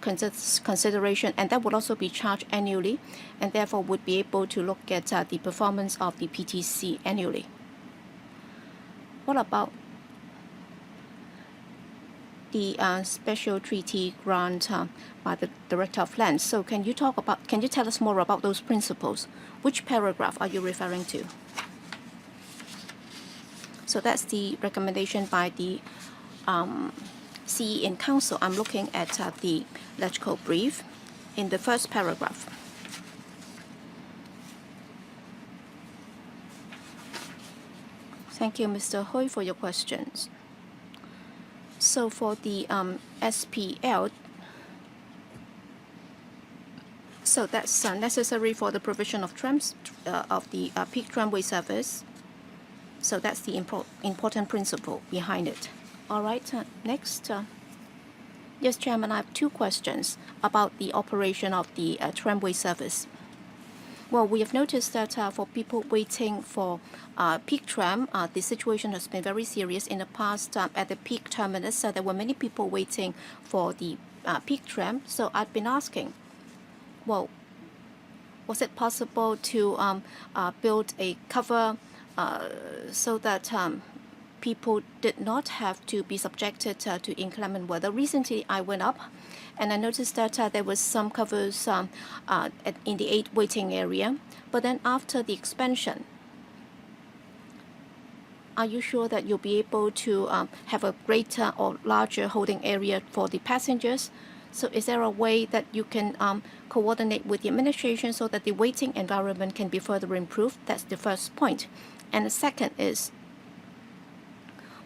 consideration, and that would also be charged annually, and therefore would be able to look at the performance of the PTC annually. What about the special treaty grant by the Director of Lands? So can you tell us more about those principles? Which paragraph are you referring to? So that's the recommendation by the CE in Council. I'm looking at the electrical brief in the first paragraph. Thank you, Mr. Hui, for your questions. So for the SPL, so that's necessary for the provision of trams of the peak tramway service. So that's the important principle behind it. All right, next. Yes, Chairman, I have two questions about the operation of the tramway service. Well, we have noticed that for people waiting for peak tram, the situation has been very serious. In the past, at the peak terminus, there were many people waiting for the peak tram. So I've been asking, well, was it possible to build a cover so that people did not have to be subjected to inclement weather? Recently, I went up and I noticed that there was some covers in the 8 waiting area. But then after the expansion, are you sure that you'll be able to have a greater or larger holding area for the passengers? So is there a way that you can coordinate with the administration so that the waiting environment can be further improved? That's the first point. And the second is,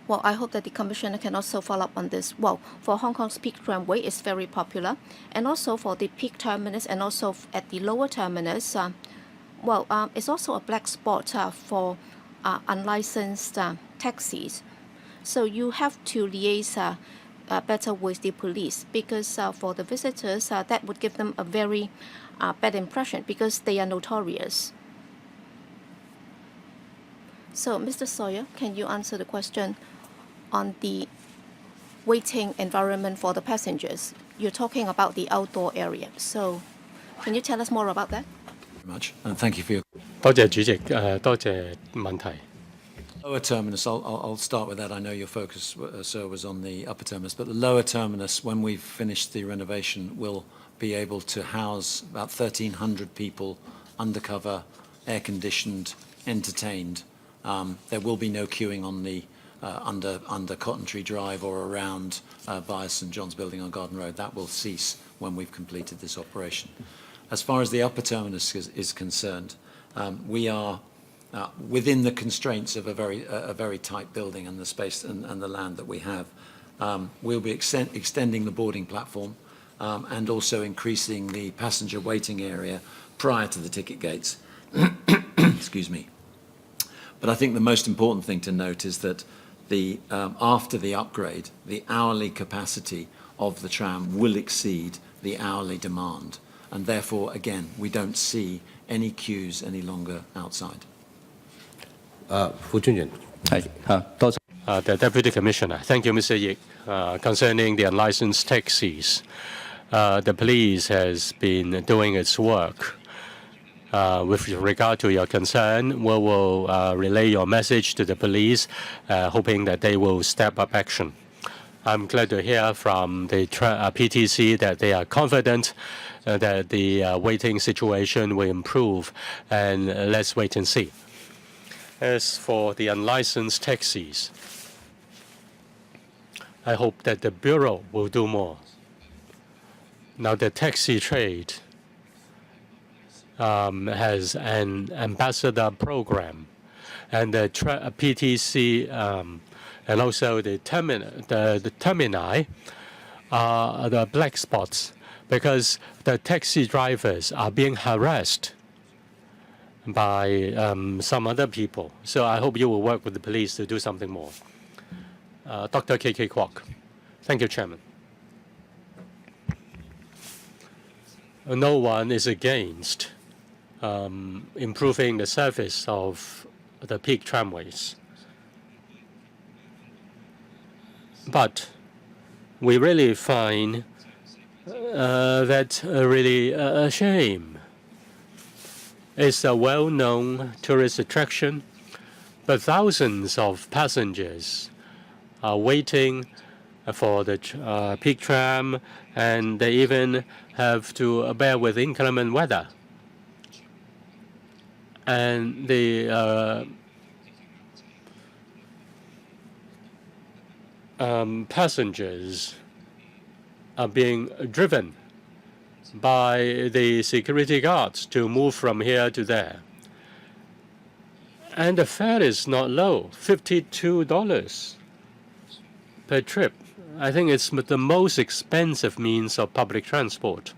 well, I hope that the Commissioner can also follow up on this. Well, for Hong Kong's peak tramway, it's very popular. And also for the peak terminus and also at the lower terminus, it's also a black spot for unlicensed taxis. So you have to liaise better with the police, because for the visitors, that would give them a very bad impression because they are notorious. So, Mr. Sawyer, can you answer the question on the waiting environment for the passengers? You're talking about the outdoor area. So, can you tell us more about that?
Very much, and thank you for your
多謝主席，多謝問題。
lower terminus. I'll start with that. I know your focus, sir, was on the upper terminus, but the lower terminus, when we've finished the renovation, will be able to house about 1,300 people, undercover, air-conditioned, entertained. There will be no queuing on the under Cotton Tree Drive or around via St John's Building on Garden Road. That will cease when we've completed this operation. As far as the upper terminus is concerned, we are within the constraints of a very tight building and the space and the land that we have. We'll be extending the boarding platform and also increasing the passenger waiting area prior to the ticket gates. Excuse me. But I think the most important thing to note is that after the upgrade, the hourly capacity of the tram will exceed the hourly demand. And therefore, again, we don't see any queues any longer outside.
副專員。
The Deputy Commissioner. Thank you, Mr. Yik. Concerning the unlicensed taxis, the police has been doing its work. With regard to your concern, we will relay your message to the police, hoping that they will step up action. I'm glad to hear from the PTC that they are confident that the waiting situation will improve, and let's wait and see. As for the unlicensed taxis, I hope that the Bureau will do more. Now, the taxi trade has an ambassador program, and the PTC and also the termini are the black spots because the taxi drivers are being harassed by some other people. So I hope you will work with the police to do something more. Dr. K.K. Kwok. Thank you, Chairman. No one is against improving the service of the peak tramways. But we really find that really a shame. It's a well-known tourist attraction, but thousands of passengers are waiting for the peak tram, and they even have to bear with inclement weather. And the passengers are being driven by the security guards to move from here to there. And the fare is not low, $52 per trip. I think it's the most expensive means of public transport.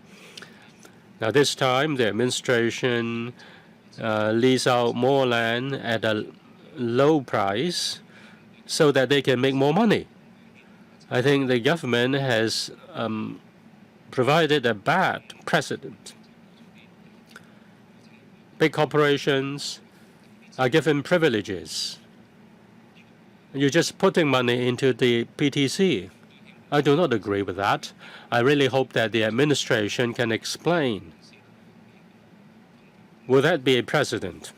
Now, this time, the administration lease out more land at a low price so that they can make more money. I think the government has provided a bad precedent. Big corporations are given privileges. You're just putting money into the PTC. I do not agree with that. I really hope that the administration can explain. Will that be a precedent?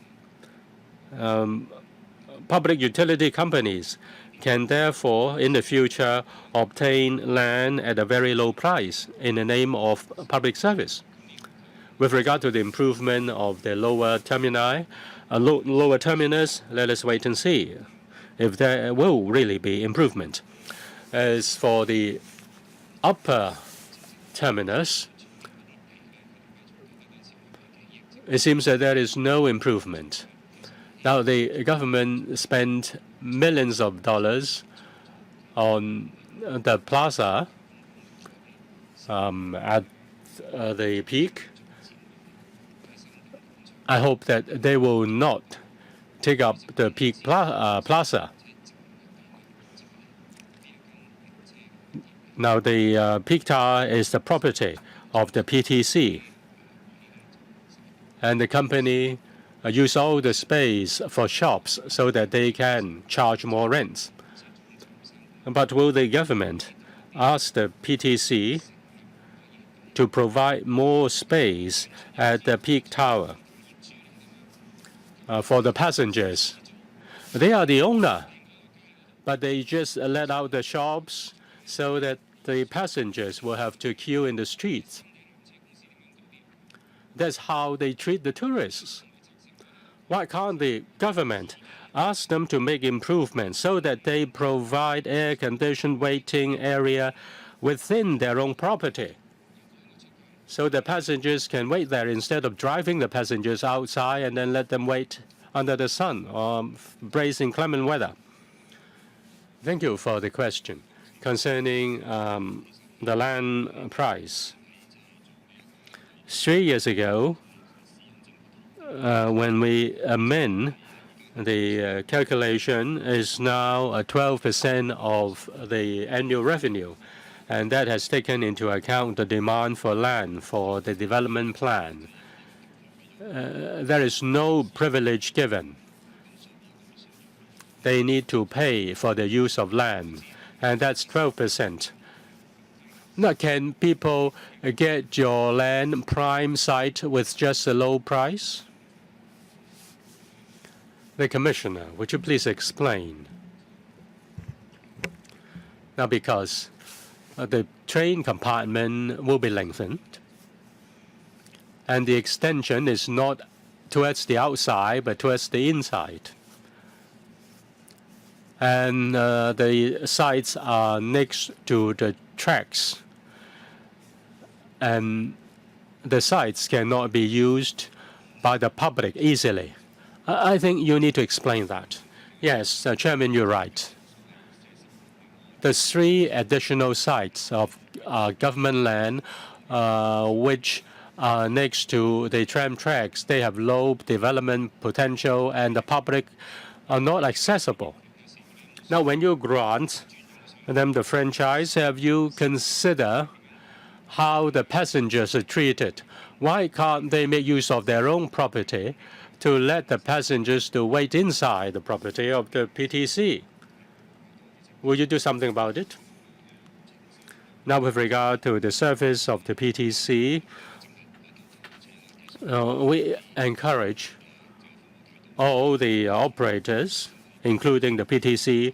Public utility companies can therefore, in the future, obtain land at a very low price in the name of public service. With regard to the improvement of the lower terminus, let us wait and see if there will really be improvement. As for the upper terminus, it seems that there is no improvement. Now, the government spent millions of dollars on the plaza at the peak. I hope that they will not take up the peak plaza. Now, the peak tower is the property of the PTC. And the company use all the space for shops so that they can charge more rents. But will the government ask the PTC to provide more space at the peak tower for the passengers? They are the owner, but they just let out the shops so that the passengers will have to queue in the streets. That's how they treat the tourists. Why can't the government ask them to make improvements so that they provide air-conditioned waiting area within their own property, so the passengers can wait there instead of driving the passengers outside and then let them wait under the sun or brace inclement weather? Thank you for the question concerning the land price. 3 years ago, when we amend the calculation, is now 12% of the annual revenue, and that has taken into account the demand for land for the development plan. There is no privilege given. They need to pay for the use of land, and that's 12%. Now, can people get your land prime site with just a low price? The Commissioner, would you please explain? Now, because the train compartment will be lengthened, and the extension is not towards the outside, but towards the inside. And the sites are next to the tracks. And the sites cannot be used by the public easily. I think you need to explain that. Yes, Chairman, you're right. The 3 additional sites of government land which are next to the tram tracks, they have low development potential and the public are not accessible. Now, when you grant them the franchise, have you considered how the passengers are treated? Why can't they make use of their own property to let the passengers to wait inside the property of the PTC? Will you do something about it? Now, with regard to the service of the PTC, we encourage all the operators, including the PTC,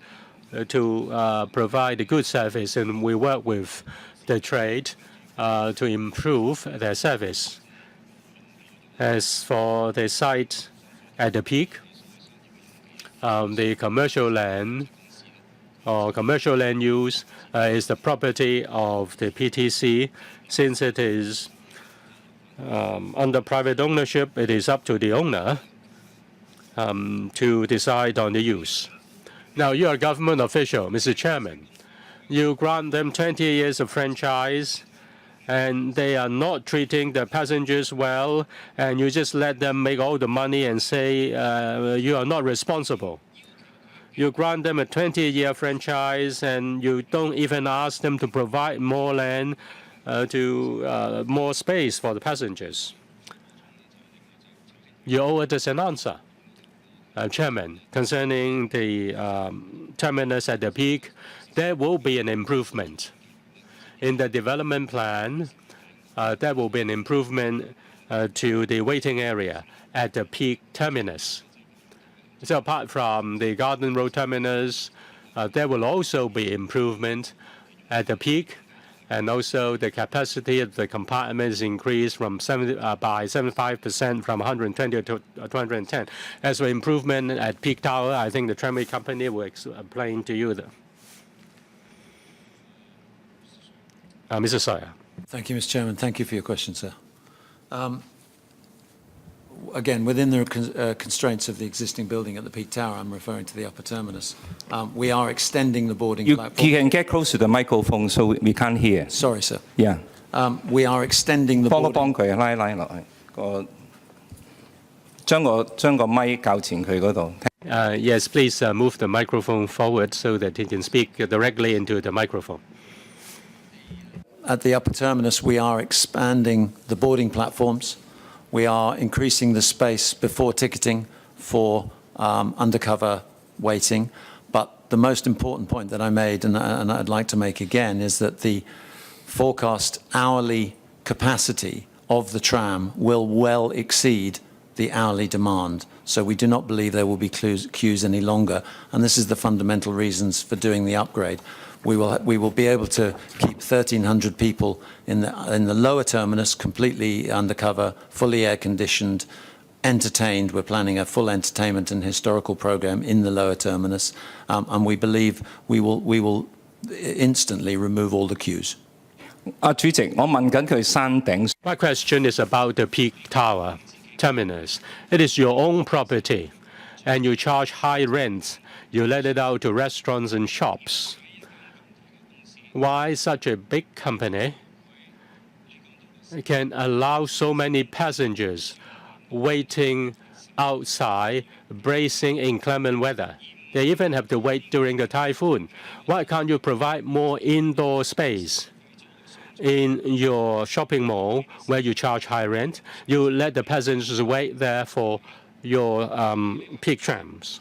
to provide a good service, and we work with the trade to improve their service. As for the site at the peak, the commercial land or commercial land use is the property of the PTC. Since it is under private ownership, it is up to the owner to decide on the use. Now, you are a government official, Mr. Chairman. You grant them 20 years of franchise, and they are not treating the passengers well, and you just let them make all the money and say you are not responsible. You grant them a 20-year franchise, and you don't even ask them to provide more land more space for the passengers. You owe us an answer. Chairman, concerning the terminus at the peak, there will be an improvement. In the development plan, there will be an improvement to the waiting area at the peak terminus. So apart from the Garden Road terminus, there will also be improvement at the peak, and also the capacity of the compartment is increased from by 75% from 120 to 210. As for improvement at peak tower, I think the Tramway company will explain to you. Mr. Sawyer.
Thank you, Mr. Chairman. Thank you for your question, sir. Again, within the constraints of the existing building at the peak tower, I'm referring to the upper terminus. We are extending the boarding platform.
You can get close to the microphone so we can't hear.
Sorry, sir.
Yeah.
We are extending the boarding.
幫佢拉落去，將個咪較前佢嗰度。
Yes, please move the microphone forward so that he can speak directly into the microphone.
at the upper terminus, we are expanding the boarding platforms. We are increasing the space before ticketing for undercover waiting. But the most important point that I made, and I'd like to make again, is that the forecast hourly capacity of the tram will well exceed the hourly demand. So we do not believe there will be queues any longer. And this is the fundamental reasons for doing the upgrade. We will be able to keep 1,300 people in the lower terminus, completely undercover, fully air-conditioned, entertained. We're planning a full entertainment and historical program in the lower terminus. And we believe we will instantly remove all the queues.
主席，我問緊佢山頂。
My question is about the peak tower, Terminus. It is your own property, and you charge high rents. You let it out to restaurants and shops. Why such a big company can allow so many passengers waiting outside, bracing inclement weather? They even have to wait during the typhoon. Why can't you provide more indoor space? In your shopping mall, where you charge high rent, you let the passengers wait there for your peak trams.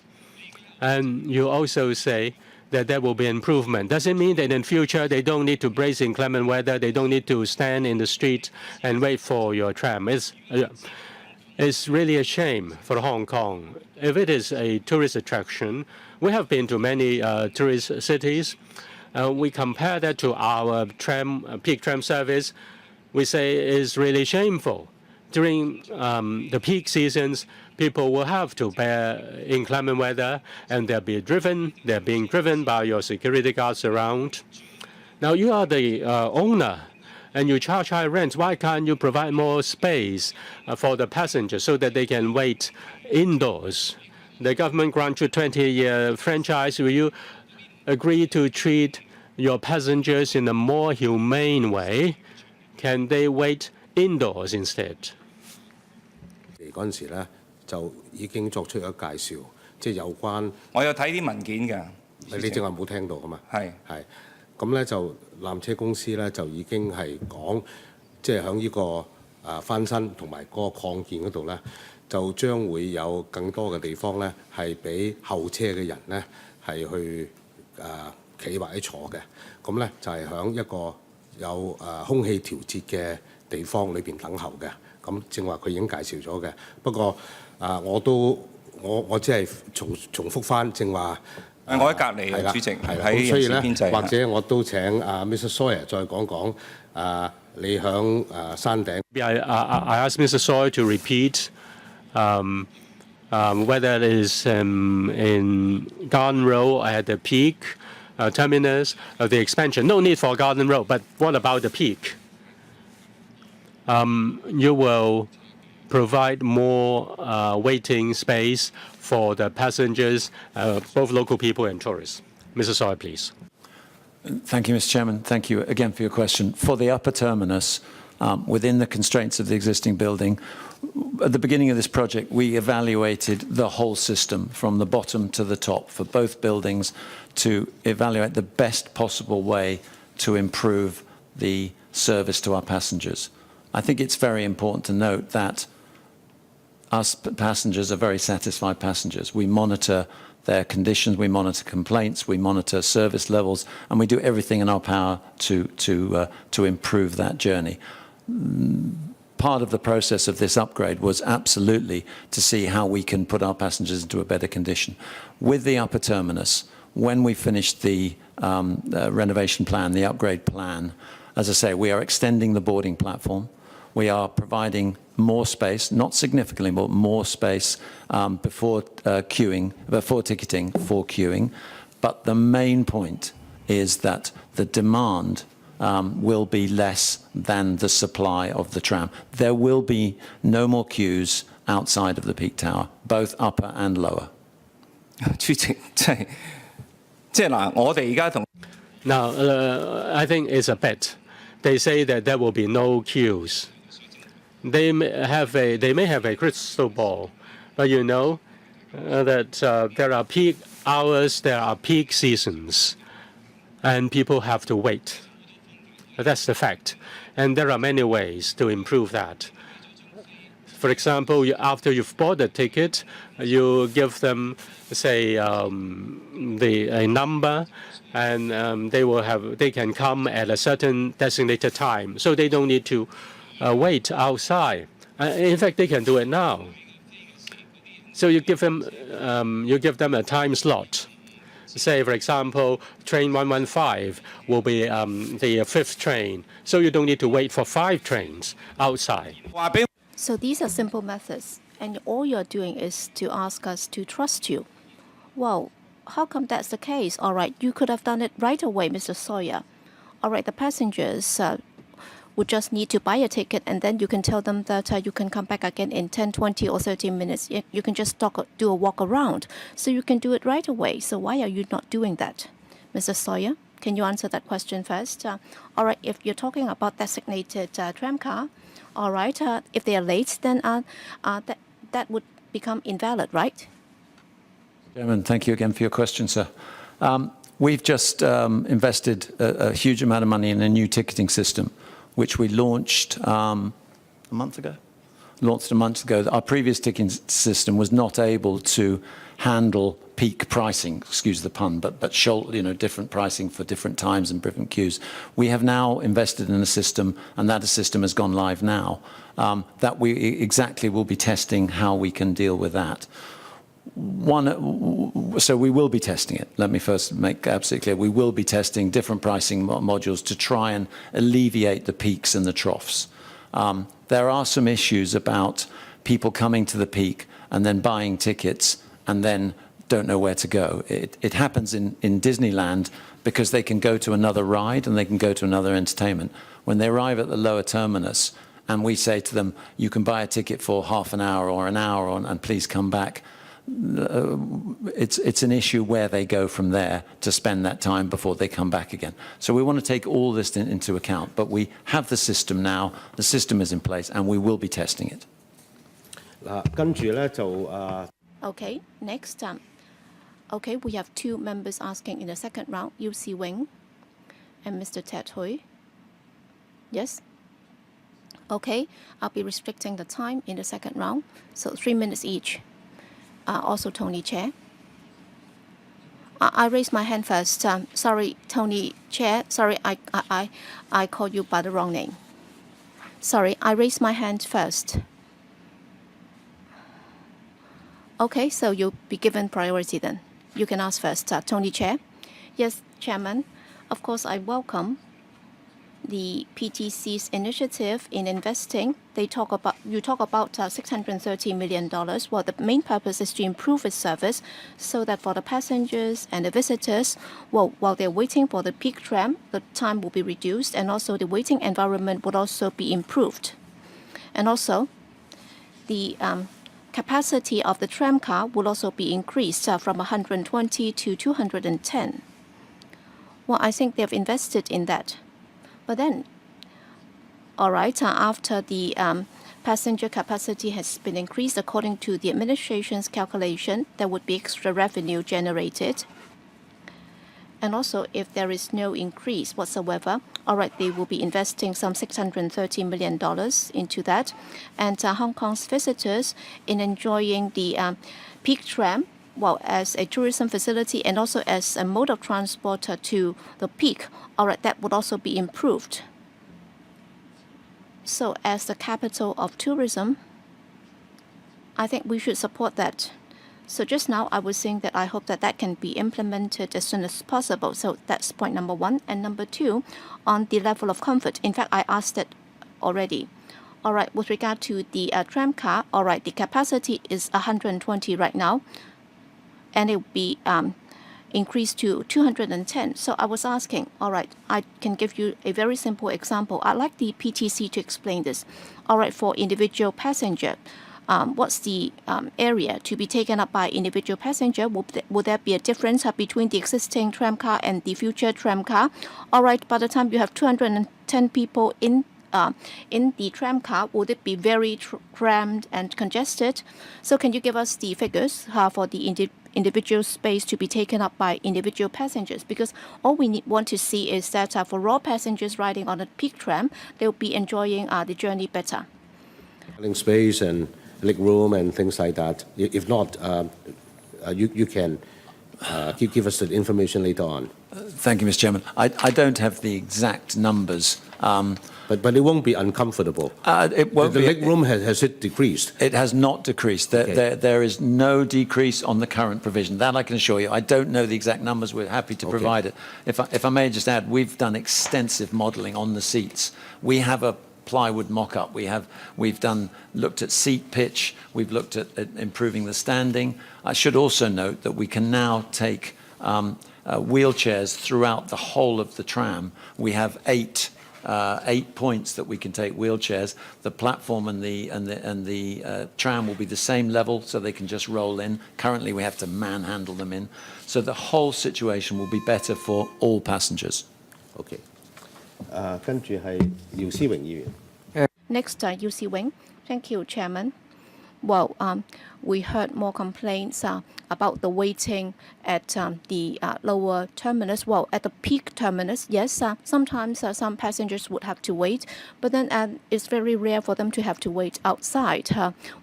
And you also say that there will be improvement. Does it mean that in future they don't need to brace inclement weather, they don't need to stand in the street and wait for your tram? It's really a shame for Hong Kong. If it is a tourist attraction, we have been to many tourist cities. We compare that to our peak tram service. We say it's really shameful. During the peak seasons, people will have to bear inclement weather, and they're being driven by your security guards around. Now, you are the owner, and you charge high rent. Why can't you provide more space for the passengers so that they can wait indoors? The government grants you a 20-year franchise. Will you agree to treat your passengers in a more humane way? Can they wait indoors instead?
嗰陣時咧，就已經作出咗介紹，即係有關。
我有睇啲文件㗎。
你正話冇聽到㗎嘛？
係。
咁咧就纜車公司咧就已經係講，即係喺呢個翻新同埋嗰個擴建嗰度咧，就將會有更多嘅地方咧係俾後車嘅人咧係去企或者坐嘅。咁咧就係喺一個有空氣調節嘅地方裏邊等候嘅。咁正話佢已經介紹咗嘅。不過我只係重複翻正話。
我喺隔離嘅主席，喺
所以咧，
人事編制。
或者我都請Mr. Sawyer 再講講你響山頂。
I asked Mr. Sawyer to repeat whether it is in Garden Row at the peak terminus, the expansion. No need for Garden Row, but what about the peak? You will provide more waiting space for the passengers, both local people and tourists. Mr. Sawyer, please.
Thank you, Mr. Chairman. Thank you again for your question. For the upper terminus, within the constraints of the existing building, at the beginning of this project, we evaluated the whole system from the bottom to the top for both buildings to evaluate the best possible way to improve the service to our passengers. I think it's very important to note that us passengers are very satisfied passengers. We monitor their conditions, we monitor complaints, we monitor service levels, and we do everything in our power to improve that journey. Part of the process of this upgrade was absolutely to see how we can put our passengers into a better condition. With the upper terminus, when we finished the renovation plan, the upgrade plan, as I say, we are extending the boarding platform. We are providing more space, not significantly, but more space before ticketing for queuing. But the main point is that the demand will be less than the supply of the tram. There will be no more queues outside of the peak tower, both upper and lower.
主席，即係嗱，我哋而家同
Now, I think it's a bet. They say that there will be no queues. They may have a crystal ball, but you know that there are peak hours, there are peak seasons, and people have to wait. That's the fact. And there are many ways to improve that. For example, after you've bought a ticket, you give them, say, a number, and they can come at a certain designated time, so they don't need to wait outside. In fact, they can do it now. So you give them a time slot. Say, for example, train 115 will be the 5th train, so you don't need to wait for 5 trains outside.
So these are simple methods, and all you're doing is to ask us to trust you. Well, how come that's the case? All right, you could have done it right away, Mr. Sawyer. All right, the passengers would just need to buy a ticket, and then you can tell them that you can come back again in 10, 20, or 30 minutes. You can just do a walk around. So you can do it right away. So why are you not doing that? Mr. Sawyer, can you answer that question first? All right, if you're talking about designated tram car, all right, if they are late, then that would become invalid, right?
Chairman, thank you again for your question, sir. We've just invested a huge amount of money in a new ticketing system, which we launched a month ago. Our previous ticketing system was not able to handle peak pricing, excuse the pun, but different pricing for different times and different queues. We have now invested in a system, and that system has gone live now, that we exactly will be testing how we can deal with that. So we will be testing it. Let me first make absolutely clear. We will be testing different pricing modules to try and alleviate the peaks and the troughs. There are some issues about people coming to the peak and then buying tickets and then don't know where to go. It happens in Disneyland because they can go to another ride and they can go to another entertainment. When they arrive at the lower terminus and we say to them, you can buy a ticket for half an hour or an hour and please come back, it's an issue where they go from there to spend that time before they come back again. So we want to take all this into account, but we have the system now, the system is in place, and we will be testing it.
Okay, next. Okay, we have 2 members asking in the second round, Yu Si Wing and Mr. Ted Hui. Yes? Okay, I'll be restricting the time in the second round, so 3 minutes each. Also, Tony Chair. I raised my hand first. Sorry, Tony Chair. Sorry, I called you by the wrong name. Sorry, I raised my hand first. Okay, so you'll be given priority then. You can ask first. Tony Chair. Yes, Chairman. Of course, I welcome the PTC's initiative in investing. You talk about $630 million. Well, the main purpose is to improve its service so that for the passengers and the visitors, well, while they're waiting for the peak tram, the time will be reduced, and also the waiting environment would also be improved. And also, the capacity of the tram car will also be increased from 120 to 210. Well, I think they've invested in that. But then, all right, after the passenger capacity has been increased according to the administration's calculation, there would be extra revenue generated. And also, if there is no increase whatsoever, all right, they will be investing some $630 million into that. And Hong Kong's visitors in enjoying the peak tram, well, as a tourism facility and also as a mode of transport to the peak, all right, that would also be improved. So as the capital of tourism, I think we should support that. So just now I was saying that I hope that that can be implemented as soon as possible. So that's point number 1. And number 2, on the level of comfort. In fact, I asked that already. All right, with regard to the tram car, all right, the capacity is 120 right now, and it will be increased to 210. So I was asking, all right, I can give you a very simple example. I'd like the PTC to explain this. All right, for individual passenger, what's the area to be taken up by individual passenger? Would there be a difference between the existing tram car and the future tram car? All right, by the time you have 210 people in the tram car, would it be very crammed and congested? So can you give us the figures for the individual space to be taken up by individual passengers, because all we want to see is that for raw passengers riding on a peak tram, they'll be enjoying the journey better.
Space and leg room and things like that. If not, you can give us the information later on.
Thank you, Mr. Chairman. I don't have the exact numbers.
But it won't be uncomfortable.
It won't
the
be.
leg room has it decreased?
It has not decreased. There is no decrease on the current provision. That I can assure you. I don't know the exact numbers. We're happy to provide it. If I may just add, we've done extensive modelling on the seats. We have a plywood mock-up. We've looked at seat pitch. We've looked at improving the standing. I should also note that we can now take wheelchairs throughout the whole of the tram. We have eight points that we can take wheelchairs. The platform and the tram will be the same level, so they can just roll in. Currently, we have to manhandle them in. So the whole situation will be better for all passengers.
Okay. 跟住係姚思榮議員。
Next, Yu Si Wing. Thank you, Chairman. Well, we heard more complaints about the waiting at the lower terminus. Well, at the peak terminus, yes, sometimes some passengers would have to wait, but then it's very rare for them to have to wait outside.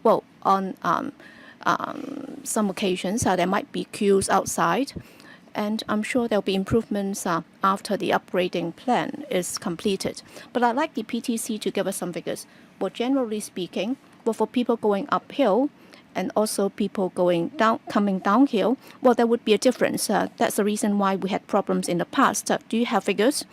Well, on some occasions, there might be queues outside, and I'm sure there'll be improvements after the upgrading plan is completed. But I'd like the PTC to give us some figures. Well, generally speaking, well, for people going uphill and also people coming downhill, well, there would be a difference. That's the reason why we had problems in the past. Do you have figures?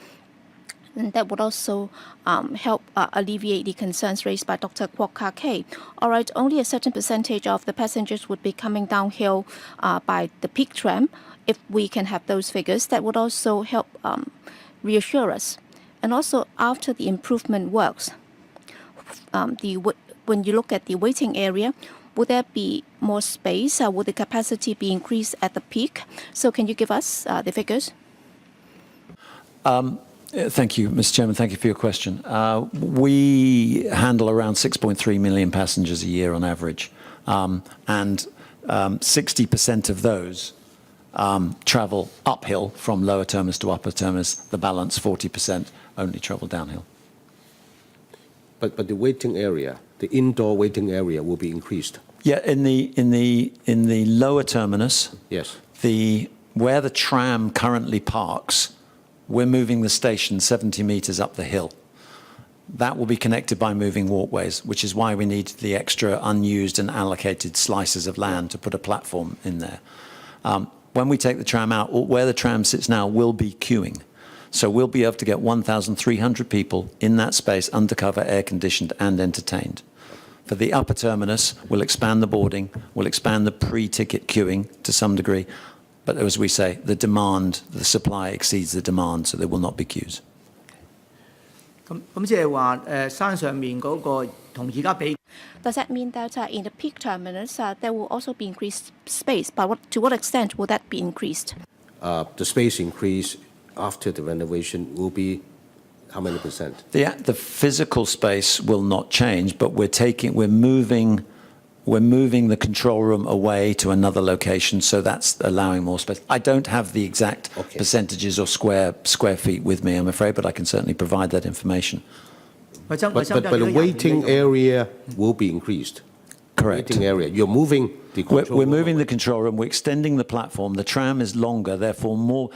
And that would also help alleviate the concerns raised by Dr. Kwok Ka-Kay. All right, only a certain percentage of the passengers would be coming downhill by the peak tram. If we can have those figures, that would also help reassure us. And also, after the improvement works, when you look at the waiting area, would there be more space? Would the capacity be increased at the peak? So can you give us the figures?
Thank you, Mr. Chairman. Thank you for your question. We handle around 6.3 million passengers a year on average, and 60% of those travel uphill from lower terminus to upper terminus. The balance, 40%, only travel downhill.
But the waiting area, the indoor waiting area, will be increased.
Yeah, in the lower terminus.
Yes.
Where the tram currently parks, we're moving the station 70 meters up the hill. That will be connected by moving walkways, which is why we need the extra unused and allocated slices of land to put a platform in there. When we take the tram out, where the tram sits now will be queuing. So we'll be able to get 1,300 people in that space, undercover, air-conditioned and entertained. For the upper terminus, we'll expand the boarding, we'll expand the pre-ticket queuing to some degree. But as we say, the supply exceeds the demand, so there will not be queues.
咁即係話山上面嗰個同而家比。
Does that mean that in the peak terminus, there will also be increased space? But to what extent will that be increased?
The space increase after the renovation will be how many percent?
The physical space will not change, but we're moving the control room away to another location, so that's allowing more space. I don't have the exact percentages or square feet with me, I'm afraid, but I can certainly provide that information.
But the waiting area will be increased.
Correct.
Waiting area. You're moving the control room.
We're moving the control room. We're extending the platform. The tram is longer, therefore more.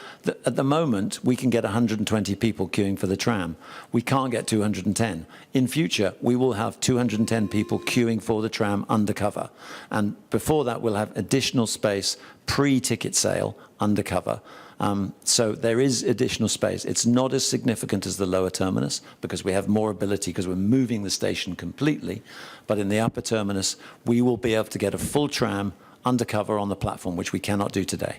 At the moment, we can get 120 people queuing for the tram. We can't get 210. In future, we will have 210 people queuing for the tram undercover. And before that, we'll have additional space pre-ticket sale undercover. So there is additional space. It's not as significant as the lower terminus because we have more ability because we're moving the station completely. But in the upper terminus, we will be able to get a full tram undercover on the platform, which we cannot do today.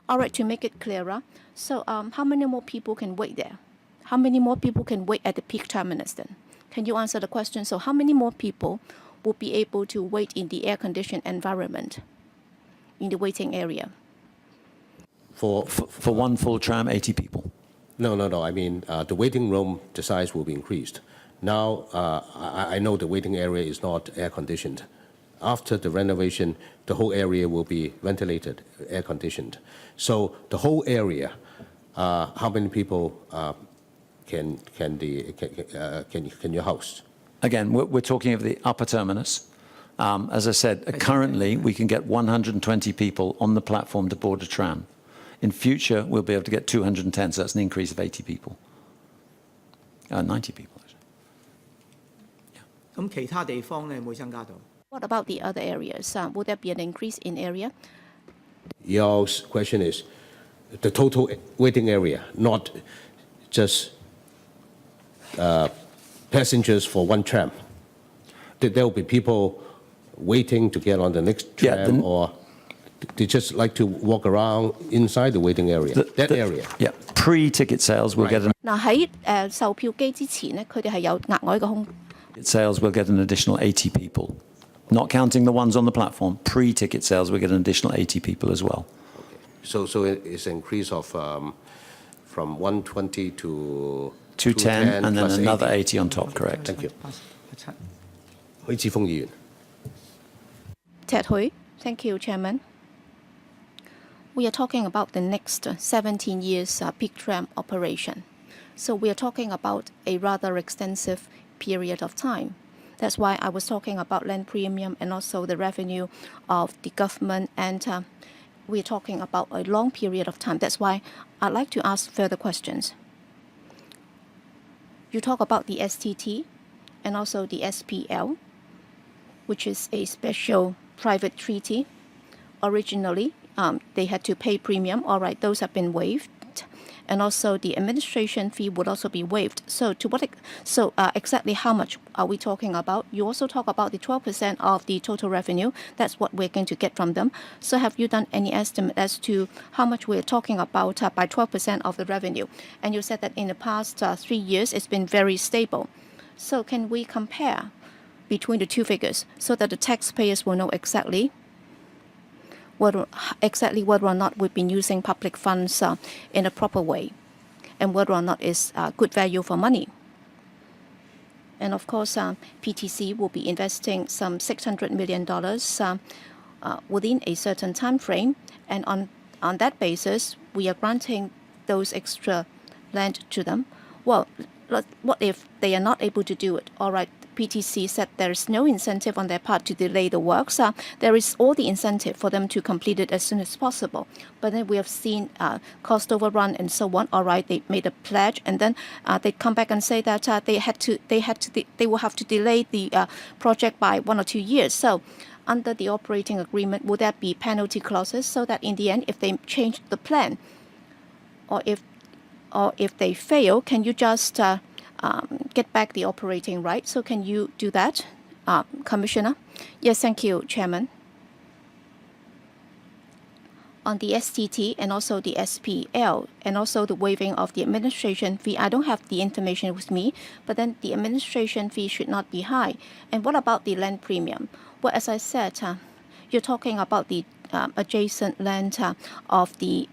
All right, to make it clearer, so how many more people can wait there? How many more people can wait at the peak terminus then? Can you answer the question? So how many more people will be able to wait in the air-conditioned environment in the waiting area?
For one full tram, 80 people.
No. I mean, the waiting room, the size will be increased. Now, I know the waiting area is not air-conditioned. after the renovation, the whole area will be ventilated, air conditioned. So the whole area, how many people can you house?
Again, we're talking of the upper terminus. As I said, currently we can get 120 people on the platform to board a tram. In future, we'll be able to get 210, so that's an increase of 80 people. 90 people, actually.
咁其他地方咧有冇增加到？
What about the other areas? Will there be an increase in area?
Your question is the total waiting area, not just passengers for one tram. There will be people waiting to get on the next tram, or they just like to walk around inside the waiting area, that area.
Yeah, pre-ticket sales will get
嗱喺售票機之前咧，佢哋係有額外嘅空。
sales will get an additional 80 people. Not counting the ones on the platform, pre-ticket sales will get an additional 80 people as well.
So it's an increase of from 120 to
210 and then
plus
another 80 on top, correct?
Thank you. 許智峰議員。
Ted Hui, thank you, Chairman. We are talking about the next 17 years peak tram operation. So we are talking about a rather extensive period of time. That's why I was talking about land premium and also the revenue of the government, and we're talking about a long period of time. That's why I'd like to ask further questions. You talk about the STT and also the SPL, which is a special private treaty. Originally, they had to pay premium. All right, those have been waived. And also the administration fee would also be waived. So exactly how much are we talking about? You also talk about the 12% of the total revenue. That's what we're going to get from them. So have you done any estimate as to how much we're talking about by 12% of the revenue? And you said that in the past 3 years, it's been very stable. So can we compare between the two figures so that the taxpayers will know exactly whether or not we've been using public funds in a proper way, and whether or not it's good value for money. And of course, PTC will be investing some $600 million within a certain time frame, and on that basis, we are granting those extra land to them. Well, what if they are not able to do it? All right, PTC said there is no incentive on their part to delay the works. There is all the incentive for them to complete it as soon as possible. But then we have seen cost overrun and so on. All right, they made a pledge, and then they come back and say that they will have to delay the project by 1 or 2 years. So, under the operating agreement, will there be penalty clauses so that in the end, if they change the plan, or if they fail, can you just get back the operating right? So can you do that, Commissioner? Yes, thank you, Chairman. On the STT and also the SPL and also the waiving of the administration fee, I don't have the information with me, but then the administration fee should not be high. And what about the land premium? Well, as I said, you're talking about the adjacent land of the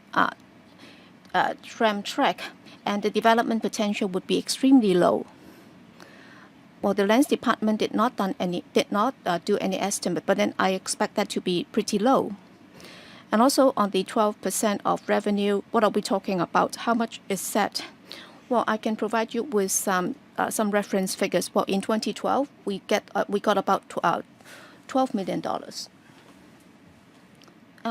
tram track, and the development potential would be extremely low. Well, the Lands Department did not do any estimate, but then I expect that to be pretty low. And also on the 12% of revenue, what are we talking about? How much is set? Well, I can provide you with some reference figures. Well, in 2012, we got about $12 million.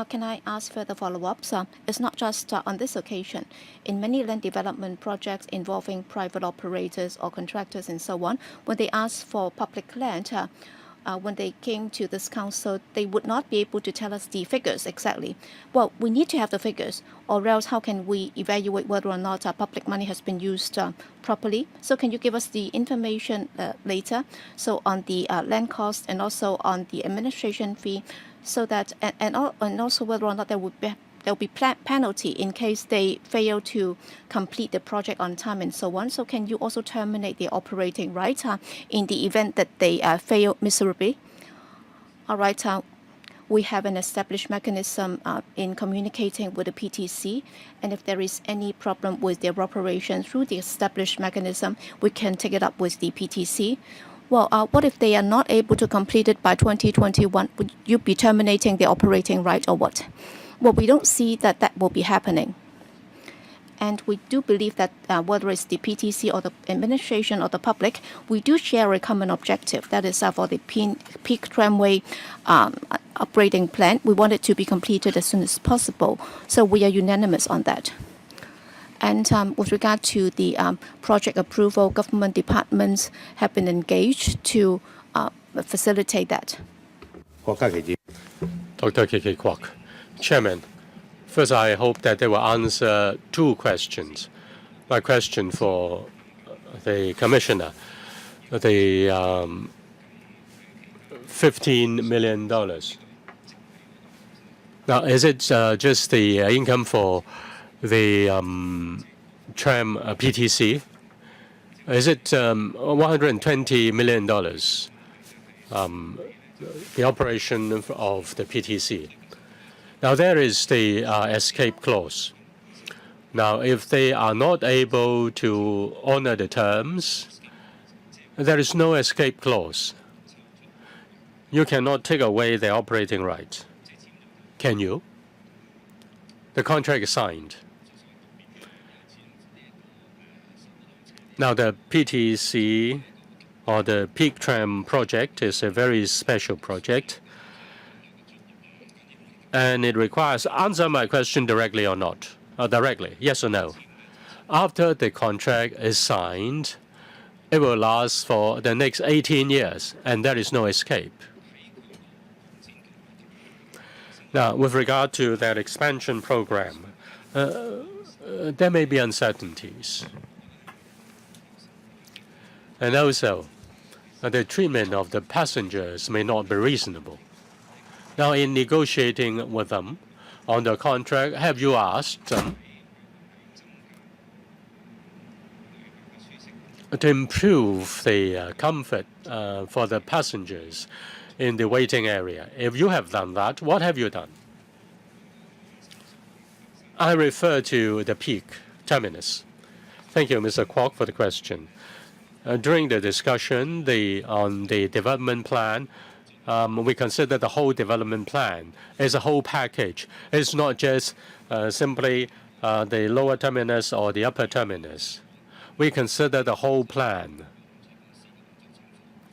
Can I ask further follow-ups? It's not just on this occasion. In many land development projects involving private operators or contractors and so on, when they ask for public land, when they came to this council, they would not be able to tell us the figures exactly. Well, we need to have the figures, or else how can we evaluate whether or not public money has been used properly? So can you give us the information later? So on the land cost and also on the administration fee, so that and also whether or not there will be penalty in case they fail to complete the project on time and so on. So can you also terminate the operating rights in the event that they fail miserably? All right, we have an established mechanism in communicating with the PTC, and if there is any problem with their operation through the established mechanism, we can take it up with the PTC. Well, what if they are not able to complete it by 2021? Would you be terminating the operating right or what? Well, we don't see that that will be happening. And we do believe that whether it's the PTC or the administration or the public, we do share a common objective. That is for the peak tramway upgrading plan. We want it to be completed as soon as possible. So we are unanimous on that. And with regard to the project approval, government departments have been engaged to facilitate that.
Dr. K.K. Kwok. Chairman, first I hope that they will answer two questions. My question for the Commissioner, the $15 million. Now, is it just the income for the tram PTC? Is it $120 million, the operation of the PTC? Now, there is the escape clause. Now, if they are not able to honor the terms, there is no escape clause. You cannot take away their operating right. Can you? The contract is signed. Now, the PTC or the Peak Tram project is a very special project. And it requires, answer my question directly or not. Directly, yes or no. After the contract is signed, it will last for the next 18 years, and there is no escape. Now, with regard to that expansion program, there may be uncertainties. And also, the treatment of the passengers may not be reasonable. Now, in negotiating with them on the contract, have you asked them to improve the comfort for the passengers in the waiting area? If you have done that, what have you done? I refer to the peak terminus. Thank you, Mr. Kwok, for the question. During the discussion on the development plan, we consider the whole development plan as a whole package. It's not just simply the lower terminus or the upper terminus. We consider the whole plan.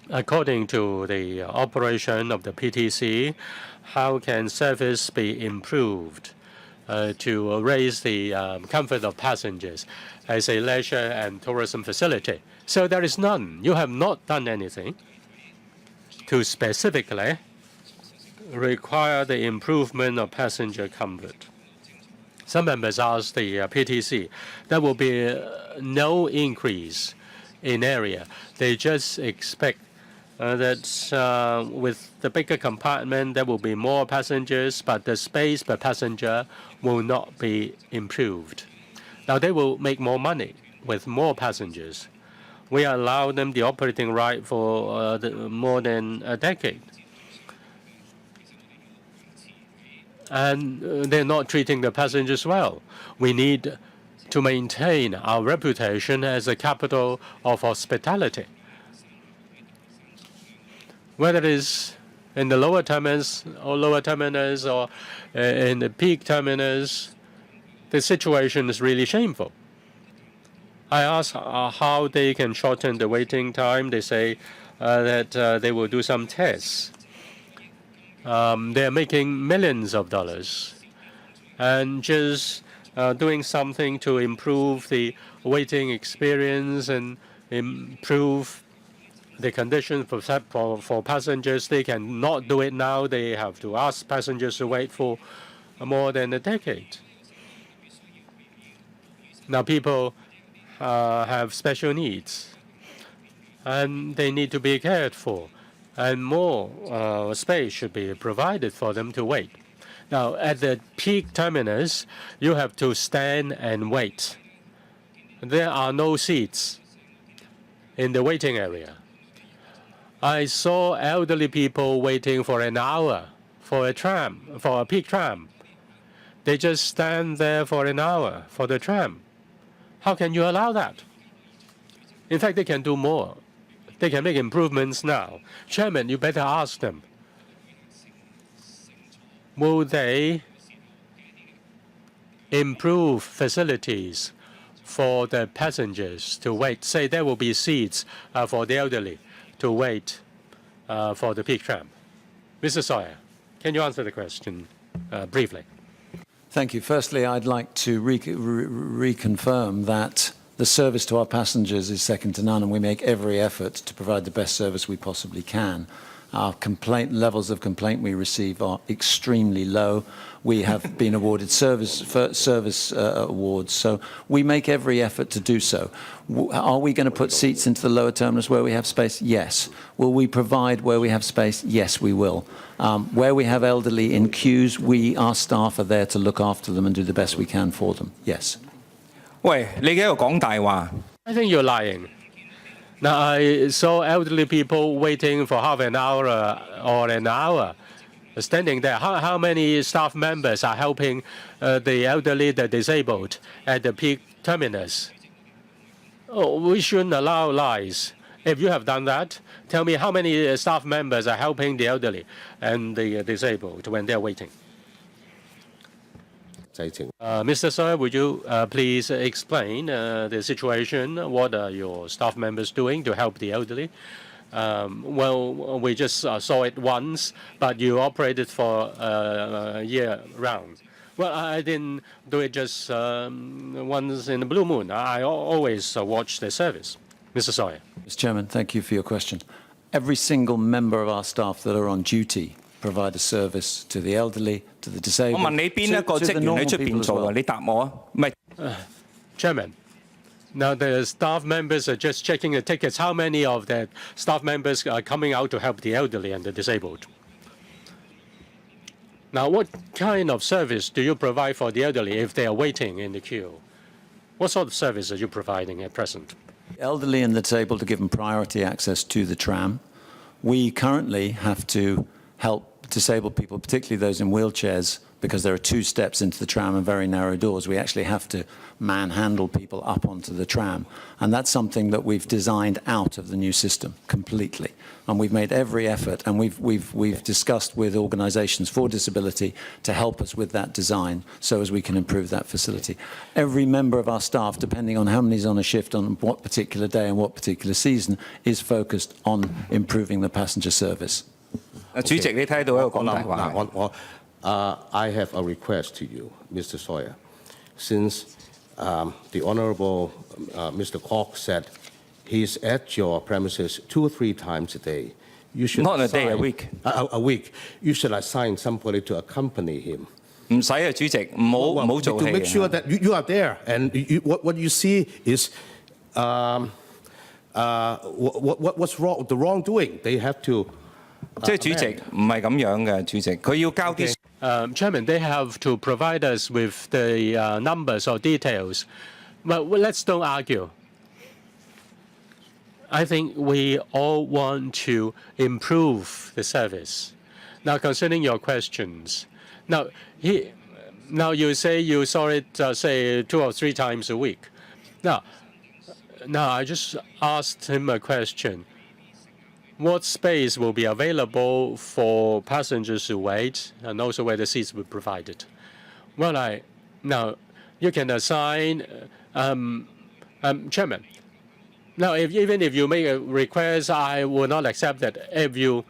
According to the operation of the PTC, how can service be improved to raise the comfort of passengers as a leisure and tourism facility? So there is none. You have not done anything to specifically require the improvement of passenger comfort. Some members asked the PTC, there will be no increase in area. They just expect that with the bigger compartment, there will be more passengers, but the space per passenger will not be improved. Now, they will make more money with more passengers. We allow them the operating right for more than a decade. And they're not treating the passengers well. We need to maintain our reputation as a capital of hospitality. Whether it is in the lower terminus or in the peak terminus, the situation is really shameful. I asked how they can shorten the waiting time. They say that they will do some tests. They're making millions of dollars and just doing something to improve the waiting experience and improve the conditions for passengers. They cannot do it now. They have to ask passengers to wait for more than a decade. Now, people have special needs, and they need to be cared for, and more space should be provided for them to wait. Now, at the peak terminus, you have to stand and wait. There are no seats in the waiting area. I saw elderly people waiting for an hour for a peak tram. They just stand there for an hour for the tram. How can you allow that? In fact, they can do more. They can make improvements now. Chairman, you better ask them. Will they improve facilities for the passengers to wait? Say there will be seats for the elderly to wait for the peak tram. Mr. Sawyer, can you answer the question briefly?
Thank you. Firstly, I'd like to reconfirm that the service to our passengers is second to none, and we make every effort to provide the best service we possibly can. Our levels of complaint we receive are extremely low. We have been awarded service awards, so we make every effort to do so. Are we going to put seats into the lower terminus where we have space? Yes. Will we provide where we have space? Yes, we will. Where we have elderly in queues, our staff are there to look after them and do the best we can for them. Yes.
喂，你喺度講大話。
I think you're lying. Now, I saw elderly people waiting for half an hour or an hour, standing there. How many staff members are helping the elderly, the disabled at the peak terminus? Oh, we shouldn't allow lies. If you have done that, tell me how many staff members are helping the elderly and the disabled when they're waiting. Mr. Sawyer, would you please explain the situation? What are your staff members doing to help the elderly? Well, we just saw it once, but you operated for a year round. Well, I didn't do it just once in the blue moon. I always watch the service. Mr. Sawyer.
Mr. Chairman, thank you for your question. Every single member of our staff that are on duty provide a service to the elderly, to the disabled,
我問你邊一個職員喺出邊做啊？你答我啊？唔係。
Chairman, now the staff members are just checking the tickets. How many of the staff members are coming out to help the elderly and the disabled? Now, what kind of service do you provide for the elderly if they are waiting in the queue? What sort of service are you providing at present?
Elderly and the disabled are given priority access to the tram. We currently have to help disabled people, particularly those in wheelchairs, because there are 2 steps into the tram and very narrow doors. We actually have to manhandle people up onto the tram. And that's something that we've designed out of the new system completely. And we've made every effort, and we've discussed with organisations for disability to help us with that design so as we can improve that facility. Every member of our staff, depending on how many is on a shift on what particular day and what particular season, is focused on improving the passenger service.
主席，你睇到喺度講大話。
I have a request to you, Mr. Sawyer. Since the Honourable Mr. Kwok said he's at your premises 2 or 3 times a day, you should
Not a day, a
assign-
week.
A week. You should assign somebody to accompany him.
唔使啊，主席，唔好做
to make
戲
sure
啊。
that you are there, and what you see is what's wrong, the wrongdoing. They have to.
即係主席唔係咁樣嘅，主席佢要交啲。
Chairman, they have to provide us with the numbers or details. But let's don't argue. I think we all want to improve the service. Now, concerning your questions, now you say you saw it, say 2 or 3 times a week. Now I just asked him a question. What space will be available for passengers to wait, and also where the seats will be provided? Well, now you can assign, Chairman. Now, even if you make a request, I will not accept that. If you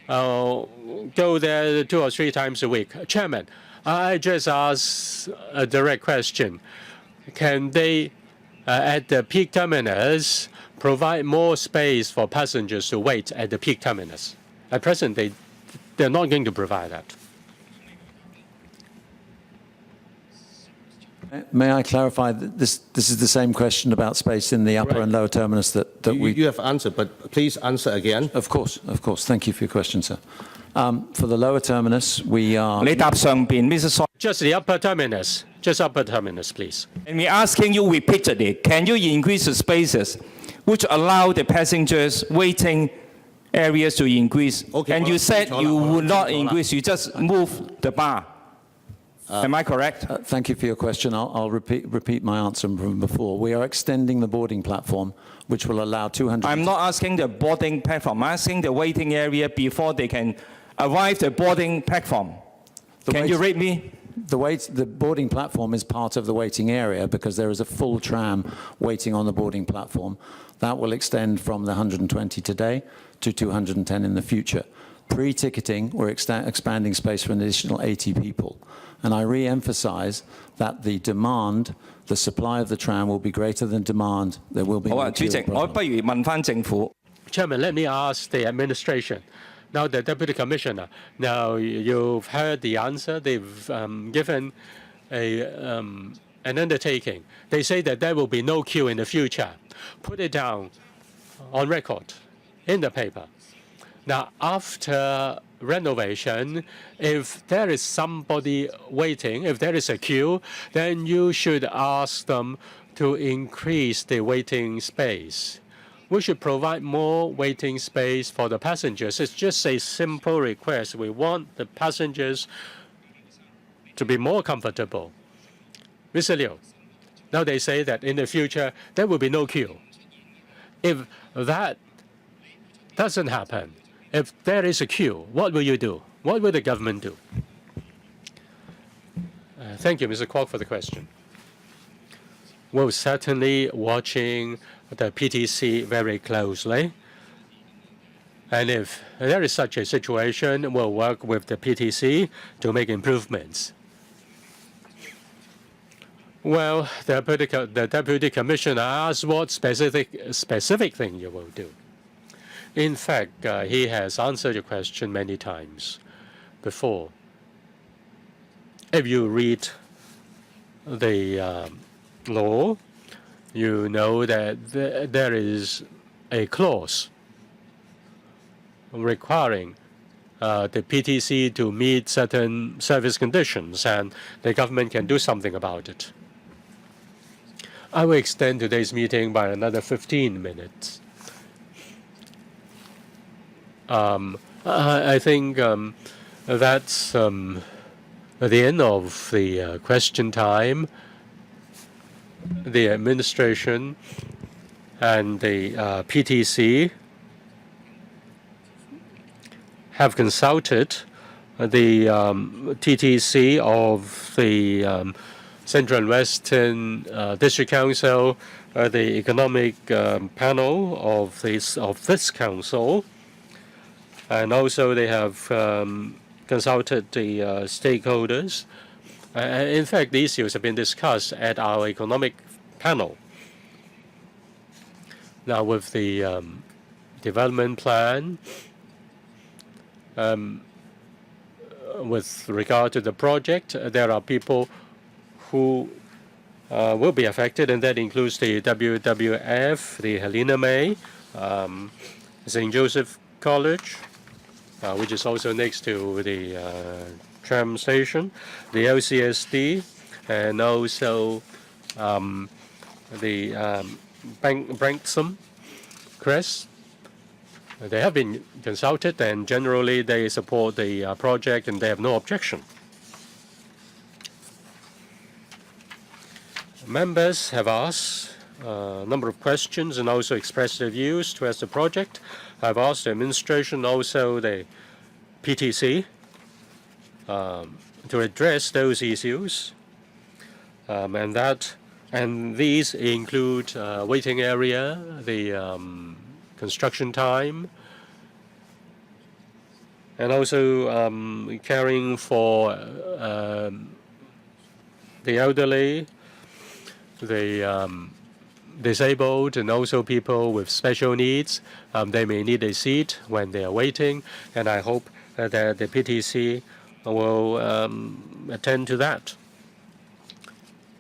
go there 2 or 3 times a week, Chairman, I just asked a direct question. Can they, at the peak terminus, provide more space for passengers to wait at the peak terminus? At present, they're not going to provide that.
May I clarify that this is the same question about space in the upper and lower terminus that we...
You have answered, but please answer again.
Of course. Thank you for your question, sir. For the lower terminus, we are...
你答上邊 Mrs. Sawyer.
Just the upper terminus. Just upper terminus, please.
And we're asking you repeatedly, can you increase the spaces which allow the passengers waiting areas to increase?
Okay,
and you said you would not increase, you just move the bar. Am I correct?
Thank you for your question. I'll repeat my answer from before. We are extending the boarding platform, which will allow 200.
I'm not asking the boarding platform. I'm asking the waiting area before they can arrive the boarding platform. Can you read me?
The boarding platform is part of the waiting area because there is a full tram waiting on the boarding platform. That will extend from the 120 today to 210 in the future. Pre-ticketing, we're expanding space for an additional 80 people. And I re-emphasize that the demand, the supply of the tram will be greater than demand. There will be
好啊，
no
主席，
queuing problem.
我不如問翻政府。
Chairman, let me ask the administration. Now, the Deputy Commissioner, now you've heard the answer. They've given an undertaking. They say that there will be no queue in the future. Put it down on record in the paper. Now, after renovation, if there is somebody waiting, if there is a queue, then you should ask them to increase the waiting space. We should provide more waiting space for the passengers. It's just a simple request. We want the passengers to be more comfortable. Mr. Liu, now they say that in the future, there will be no queue. If that doesn't happen, if there is a queue, what will you do? What will the government do? Thank you, Mr. Kwok, for the question. We're certainly watching the PTC very closely. And if there is such a situation, we'll work with the PTC to make improvements. Well, the Deputy Commissioner asked what specific thing you will do. In fact, he has answered your question many times before. If you read the law, you know that there is a clause requiring the PTC to meet certain service conditions, and the government can do something about it. I will extend today's meeting by another 15 minutes. I think that's at the end of the question time. The administration and the PTC have consulted the TTC of the Central and Western District Council, the economic panel of this council, and also they have consulted the stakeholders. In fact, the issues have been discussed at our economic panel. Now, with the development plan, with regard to the project, there are people who will be affected, and that includes the WWF, the Helena May, St. Joseph College, which is also next to the tram station, the LCSD, and also the Branksome Crest. They have been consulted, and generally they support the project, and they have no objection. Members have asked a number of questions and also expressed their views towards the project. I've asked the administration, also the PTC, to address those issues, and these include waiting area, the construction time, and also caring for the elderly, the disabled, and also people with special needs. They may need a seat when they are waiting, and I hope that the PTC will attend to that.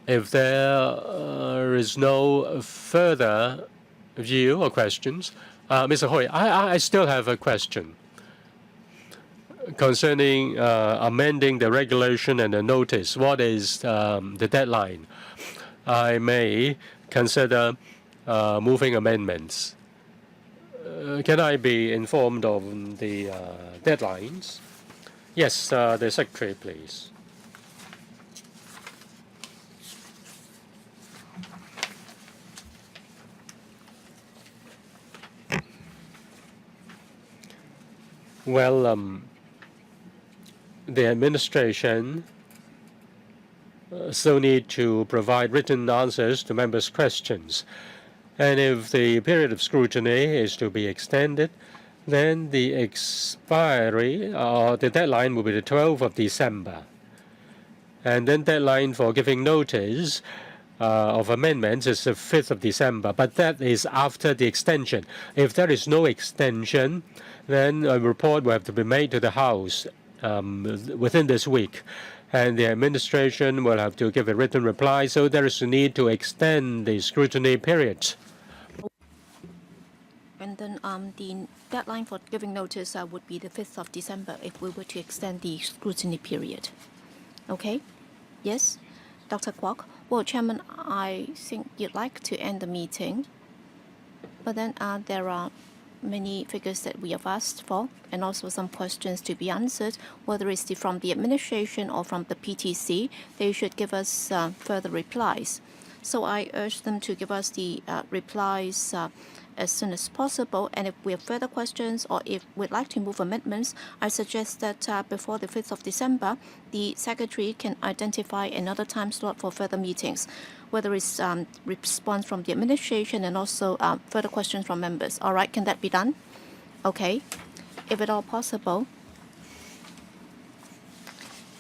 If there is no further view or questions, Mr. Hui, I still have a question concerning amending the regulation and the notice. What is the deadline? I may consider moving amendments. Can I be informed of the deadlines? Yes, the Secretary, please. Well, the administration still need to provide written answers to members' questions. And if the period of scrutiny is to be extended, then the expiry or the deadline will be the 12th of December. And then deadline for giving notice of amendments is the 5th of December, but that is after the extension. If there is no extension, then a report will have to be made to the House within this week. And the administration will have to give a written reply, so there is a need to extend the scrutiny period.
And then the deadline for giving notice would be the 5th of December if we were to extend the scrutiny period. Okay? Yes? Dr. Kwok? Well, Chairman, I think you'd like to end the meeting, but then there are many figures that we have asked for and also some questions to be answered, whether it's from the administration or from the PTC. They should give us further replies. So I urge them to give us the replies as soon as possible. And if we have further questions or if we'd like to move amendments, I suggest that before the 5th of December, the Secretary can identify another time slot for further meetings, whether it's response from the administration and also further questions from members. All right, can that be done? Okay. If at all possible,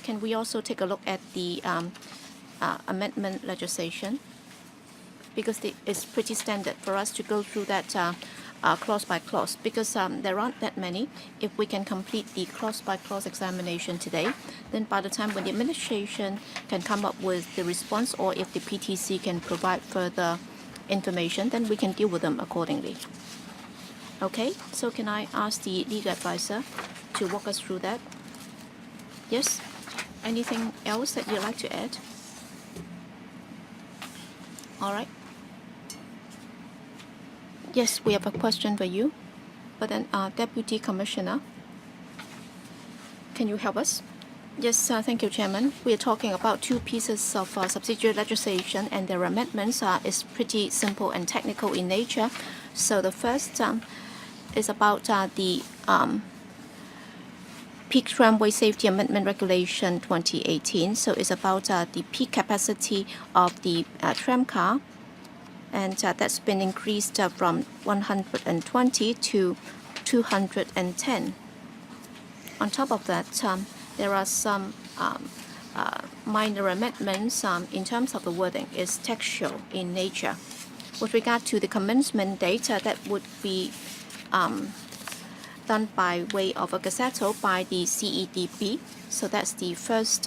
can we also take a look at the amendment legislation? Because it's pretty standard for us to go through that clause by clause, because there aren't that many. If we can complete the clause by clause examination today, then by the time when the administration can come up with the response, or if the PTC can provide further information, then we can deal with them accordingly. Okay, so can I ask the legal advisor to walk us through that? Yes? Anything else that you'd like to add? All right. Yes, we have a question for you, but then Deputy Commissioner, can you help us? Yes, thank you, Chairman. We are talking about two pieces of subsidiary legislation, and their amendments is pretty simple and technical in nature. So the first is about the Peak Tramway Safety Amendment Regulation 2018. So it's about the peak capacity of the tram car, and that's been increased from 120 to 210. On top of that, there are some minor amendments in terms of the wording. It's textual in nature. With regard to the commencement date, that would be done by way of a gazetto by the CEDB. So that's the first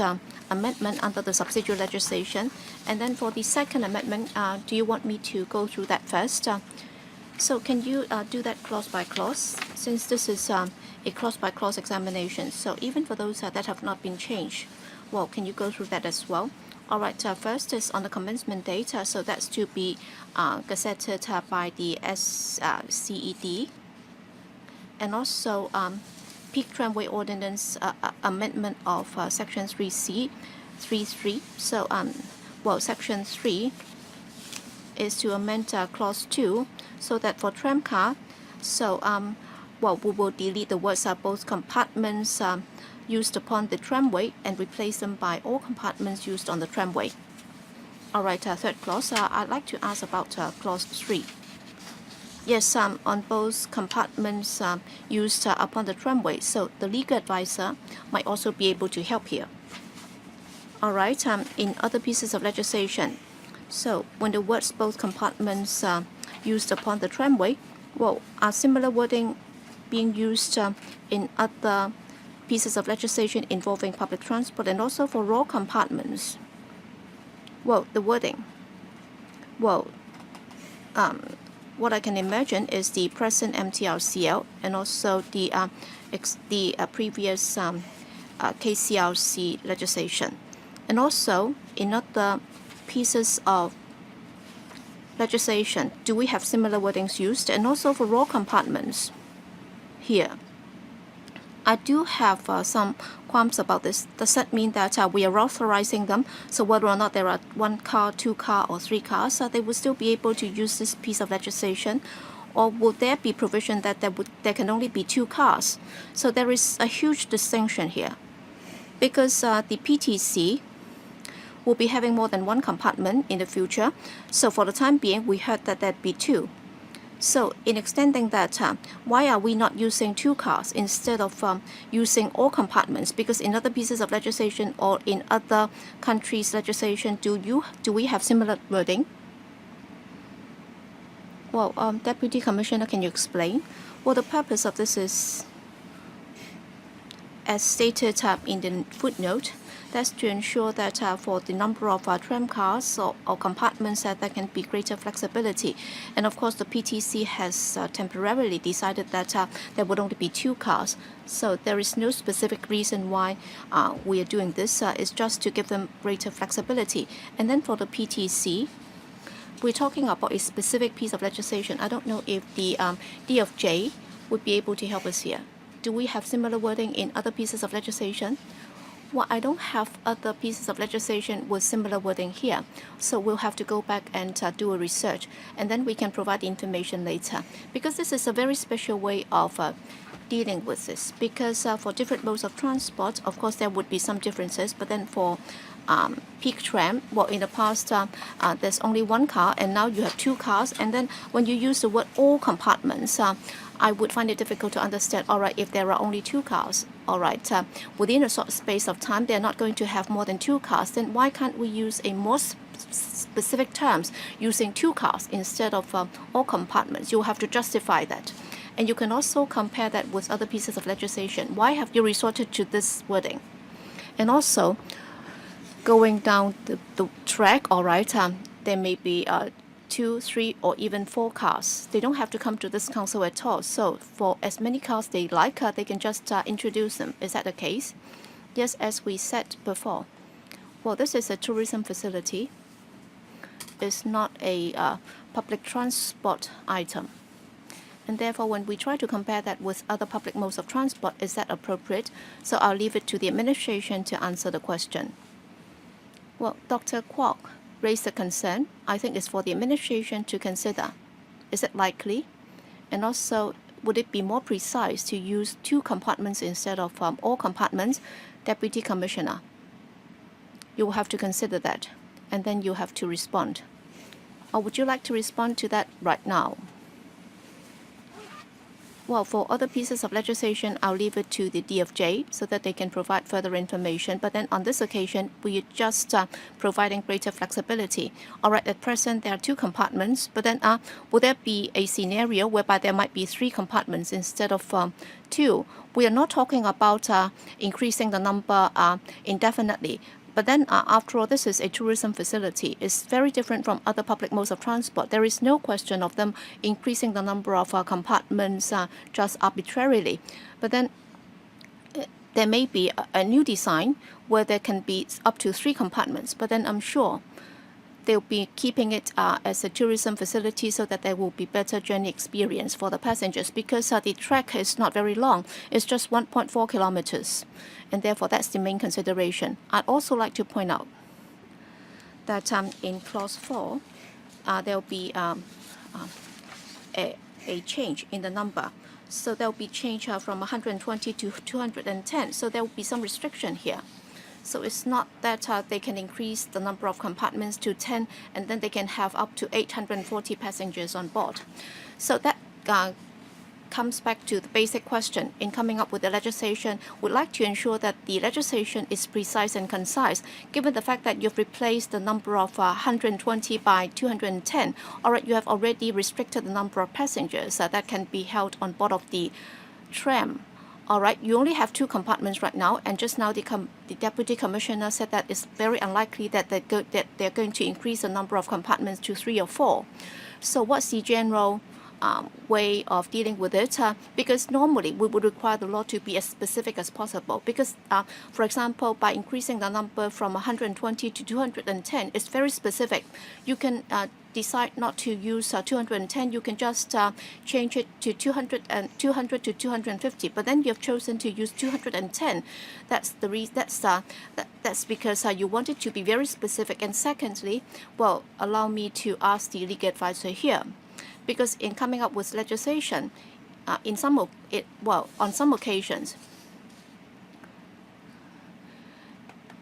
amendment under the subsidiary legislation. And then for the second amendment, do you want me to go through that first? So can you do that clause by clause, since this is a clause by clause examination? So even for those that have not been changed, well, can you go through that as well? All right, first is on the commencement date, so that's to be gazetted by the CED. And also Peak Tramway Ordinance amendment of Section 3C, 3.3. So, well, Section 3 is to amend Clause 2 so that for tram car, so, well, we will delete the words both compartments used upon the tramway and replace them by all compartments used on the tramway. All right, third clause, I'd like to ask about Clause 3. Yes, on both compartments used upon the tramway. So the legal advisor might also be able to help here. All right, in other pieces of legislation, so when the words both compartments used upon the tramway, well, are similar wording being used in other pieces of legislation involving public transport and also for raw compartments? Well, the wording. Well, what I can imagine is the present MTRCL and also the previous KCRC legislation. And also, in other pieces of legislation, do we have similar wordings used? And also for raw compartments here. I do have some qualms about this. Does that mean that we are authorizing them? So whether or not there are 1 car, 2 car, or 3 cars, they will still be able to use this piece of legislation? Or would there be provision that there can only be 2 cars? So there is a huge distinction here, because the PTC will be having more than 1 compartment in the future. So for the time being, we heard that there'd be 2. So in extending that, why are we not using 2 cars instead of using all compartments? Because in other pieces of legislation or in other countries' legislation, do we have similar wording? Well, Deputy Commissioner, can you explain? Well, the purpose of this is, as stated in the footnote, that's to ensure that for the number of tram cars or compartments that there can be greater flexibility. And of course, the PTC has temporarily decided that there would only be 2 cars. So there is no specific reason why we are doing this. It's just to give them greater flexibility. And then for the PTC, we're talking about a specific piece of legislation. I don't know if the DFJ would be able to help us here. Do we have similar wording in other pieces of legislation? Well, I don't have other pieces of legislation with similar wording here, so we'll have to go back and do a research, and then we can provide the information later. Because this is a very special way of dealing with this, because for different modes of transport, of course, there would be some differences, but then for peak tram, well, in the past, there's only 1 car, and now you have 2 cars, and then when you use the word all compartments, I would find it difficult to understand, all right, if there are only 2 cars, all right, within a short space of time, they're not going to have more than 2 cars, then why can't we use a more specific terms using 2 cars instead of all compartments? You'll have to justify that. And you can also compare that with other pieces of legislation. Why have you resorted to this wording? And also, going down the track, all right, there may be 2, 3, or even 4 cars. They don't have to come to this council at all. So for as many cars they like, they can just introduce them. Is that the case? Yes, as we said before. Well, this is a tourism facility. It's not a public transport item. And therefore, when we try to compare that with other public modes of transport, is that appropriate? So I'll leave it to the administration to answer the question. Well, Dr. Kwok raised a concern. I think it's for the administration to consider. Is it likely? And also, would it be more precise to use 2 compartments instead of all compartments? Deputy Commissioner, you will have to consider that, and then you have to respond. Or would you like to respond to that right now? Well, for other pieces of legislation, I'll leave it to the DFJ so that they can provide further information. But then on this occasion, we are just providing greater flexibility. All right, at present, there are 2 compartments. But then will there be a scenario whereby there might be 3 compartments instead of 2? We are not talking about increasing the number indefinitely. But then, after all, this is a tourism facility. It's very different from other public modes of transport. There is no question of them increasing the number of compartments just arbitrarily. But then there may be a new design where there can be up to 3 compartments. But then I'm sure they'll be keeping it as a tourism facility so that there will be better journey experience for the passengers, because the track is not very long. It's just 1.4 kilometers. And therefore, that's the main consideration. I'd also like to point out that in Clause 4, there will be a change in the number. So there will be change from 120 to 210. So there will be some restriction here. So it's not that they can increase the number of compartments to 10, and then they can have up to 840 passengers on board. So that comes back to the basic question. In coming up with the legislation, we'd like to ensure that the legislation is precise and concise, given the fact that you've replaced the number of 120 by 210. All right, you have already restricted the number of passengers that can be held on board of the tram. All right, you only have 2 compartments right now, and just now the Deputy Commissioner said that it's very unlikely that they're going to increase the number of compartments to 3 or 4. So what's the general way of dealing with it? Because normally we would require the law to be as specific as possible. Because, for example, by increasing the number from 120 to 210, it's very specific. You can decide not to use 210, you can just change it to 200 to 250. But then you have chosen to use 210. That's the reason. That's because you want it to be very specific. And secondly, well, allow me to ask the legal advisor here, because in coming up with legislation, on some occasions,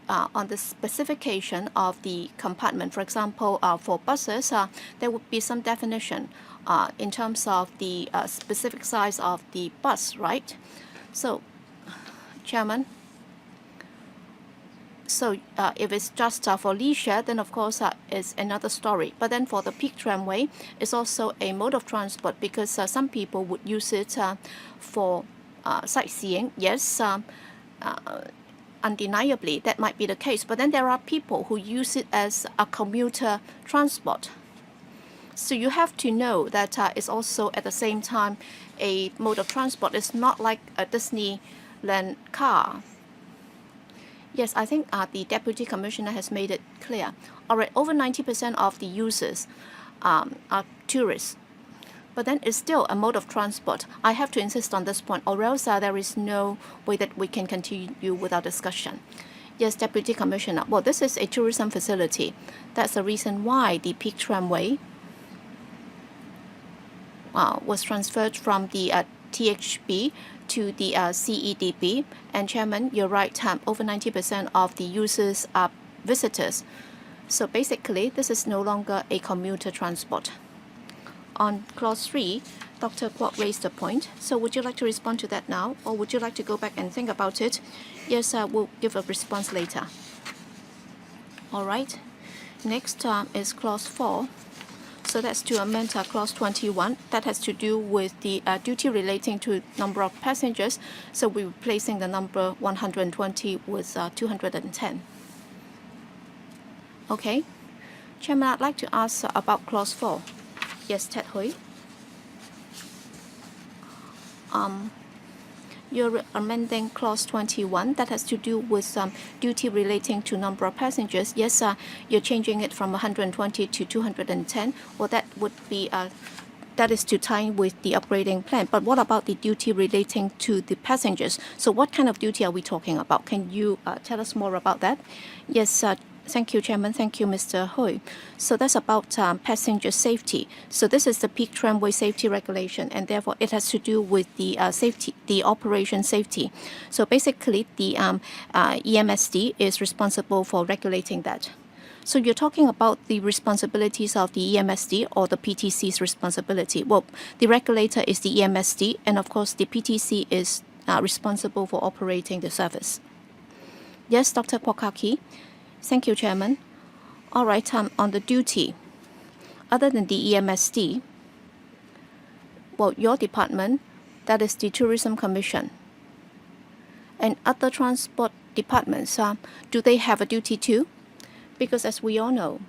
on the specification of the compartment, for example, for buses, there would be some definition in terms of the specific size of the bus, right? So, Chairman, so if it's just for leisure, then of course it's another story. But then for the peak tramway, it's also a mode of transport because some people would use it for sightseeing. Yes, undeniably that might be the case. But then there are people who use it as a commuter transport. So you have to know that it's also at the same time a mode of transport. It's not like a Disneyland car. Yes, I think the Deputy Commissioner has made it clear. All right, over 90% of the users are tourists. But then it's still a mode of transport. I have to insist on this point, or else there is no way that we can continue with our discussion. Yes, Deputy Commissioner. Well, this is a tourism facility. That's the reason why the peak tramway was transferred from the THB to the CEDB. And Chairman, you're right, over 90% of the users are visitors. So basically, this is no longer a commuter transport. On clause 3, Dr. Kwok raised a point. So would you like to respond to that now, or would you like to go back and think about it? Yes, we'll give a response later. All right. Next is clause 4. So that's to amend clause 21. That has to do with the duty relating to number of passengers. So we're replacing the number 120 with 210. Okay. Chairman, I'd like to ask about clause 4. Yes, Ted Hui. You're amending clause 21. That has to do with duty relating to number of passengers. Yes, you're changing it from 120 to 210. Well, that would be that is to tie with the upgrading plan. But what about the duty relating to the passengers? So what kind of duty are we talking about? Can you tell us more about that? Yes, thank you, Chairman. Thank you, Mr. Hui. So that's about passenger safety. So this is the peak tramway safety regulation, and therefore it has to do with the safety, the operation safety. So basically, the EMSD is responsible for regulating that. So you're talking about the responsibilities of the EMSD or the PTC's responsibility. Well, the regulator is the EMSD, and of course the PTC is responsible for operating the service. Yes, Dr. Kwok. Thank you, Chairman. All right, on the duty, other than the EMSD, well, your department, that is the Tourism Commission, and other transport departments, do they have a duty too? Because as we all know,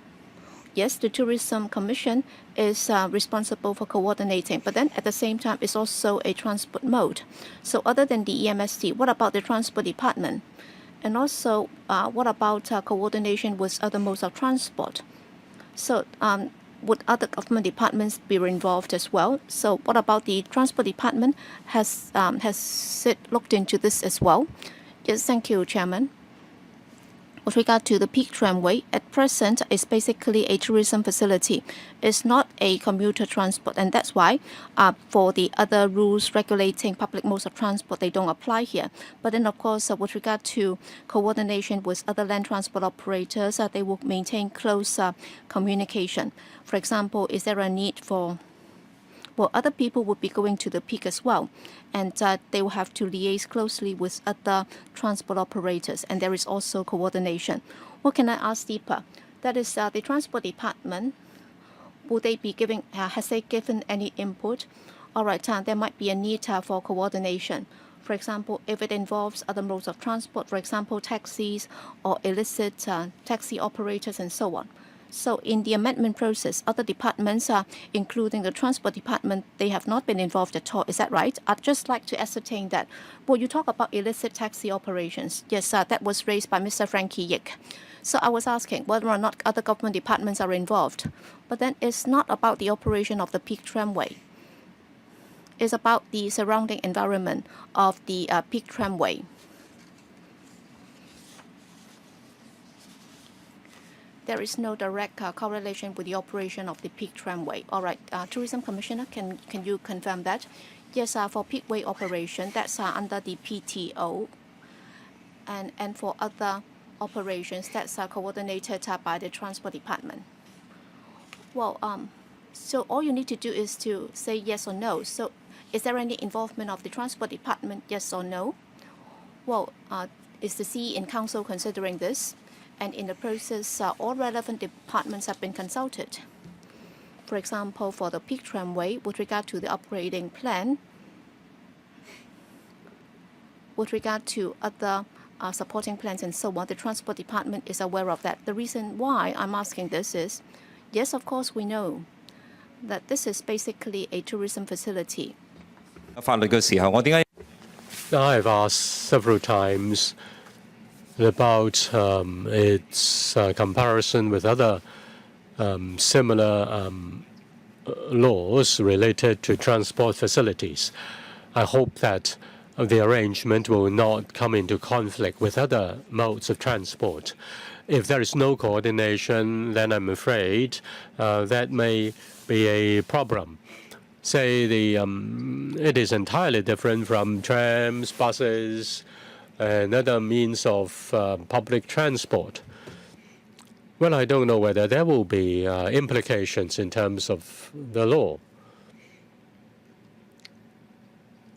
yes, the Tourism Commission is responsible for coordinating, but then at the same time, it's also a transport mode. So other than the EMSD, what about the Transport Department? And also, what about coordination with other modes of transport? So would other government departments be involved as well? So what about the Transport Department? Has it looked into this as well? Yes, thank you, Chairman. With regard to the peak tramway, at present, it's basically a tourism facility. It's not a commuter transport, and that's why for the other rules regulating public modes of transport, they don't apply here. But then, of course, with regard to coordination with other land transport operators, they will maintain close communication. For example, is there a need for... Well, other people would be going to the peak as well, and they will have to liaise closely with other transport operators, and there is also coordination. What can I ask deeper? That is the Transport Department. Will they be giving, has they given any input? All right, there might be a need for coordination. For example, if it involves other modes of transport, for example, taxis or illicit taxi operators and so on. So in the amendment process, other departments, including the Transport Department, they have not been involved at all. Is that right? I'd just like to ascertain that. Well, you talk about illicit taxi operations. Yes, that was raised by Mr. Frankie Yik. So I was asking whether or not other government departments are involved. But then it's not about the operation of the peak tramway. It's about the surrounding environment of the peak tramway. there is no direct correlation with the operation of the peak tramway. All right, Tourism Commissioner, can you confirm that? Yes, for peakway operation, that's under the PTO, and for other operations, that's coordinated by the Transport Department. Well, so all you need to do is to say yes or no. So, is there any involvement of the Transport Department? Yes or no? Well, is the CE in Council considering this? And in the process, all relevant departments have been consulted. For example, for the peak tramway, with regard to the upgrading plan, with regard to other supporting plans and so on, the Transport Department is aware of that. The reason why I'm asking this is, yes, of course, we know that this is basically a tourism facility.
法律嘅時候，我點解
I've asked several times about its comparison with other similar laws related to transport facilities. I hope that the arrangement will not come into conflict with other modes of transport. If there is no coordination, then I'm afraid that may be a problem. Say it is entirely different from trams, buses, and other means of public transport. Well, I don't know whether there will be implications in terms of the law.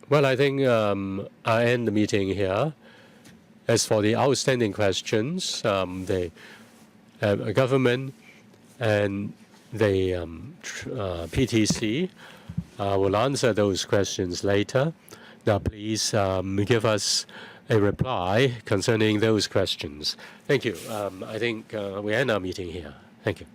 Well, I think I end the meeting here. As for the outstanding questions, the government and the PTC will answer those questions later. Now, please give us a reply concerning those questions. Thank you. I think we end our meeting here. Thank you.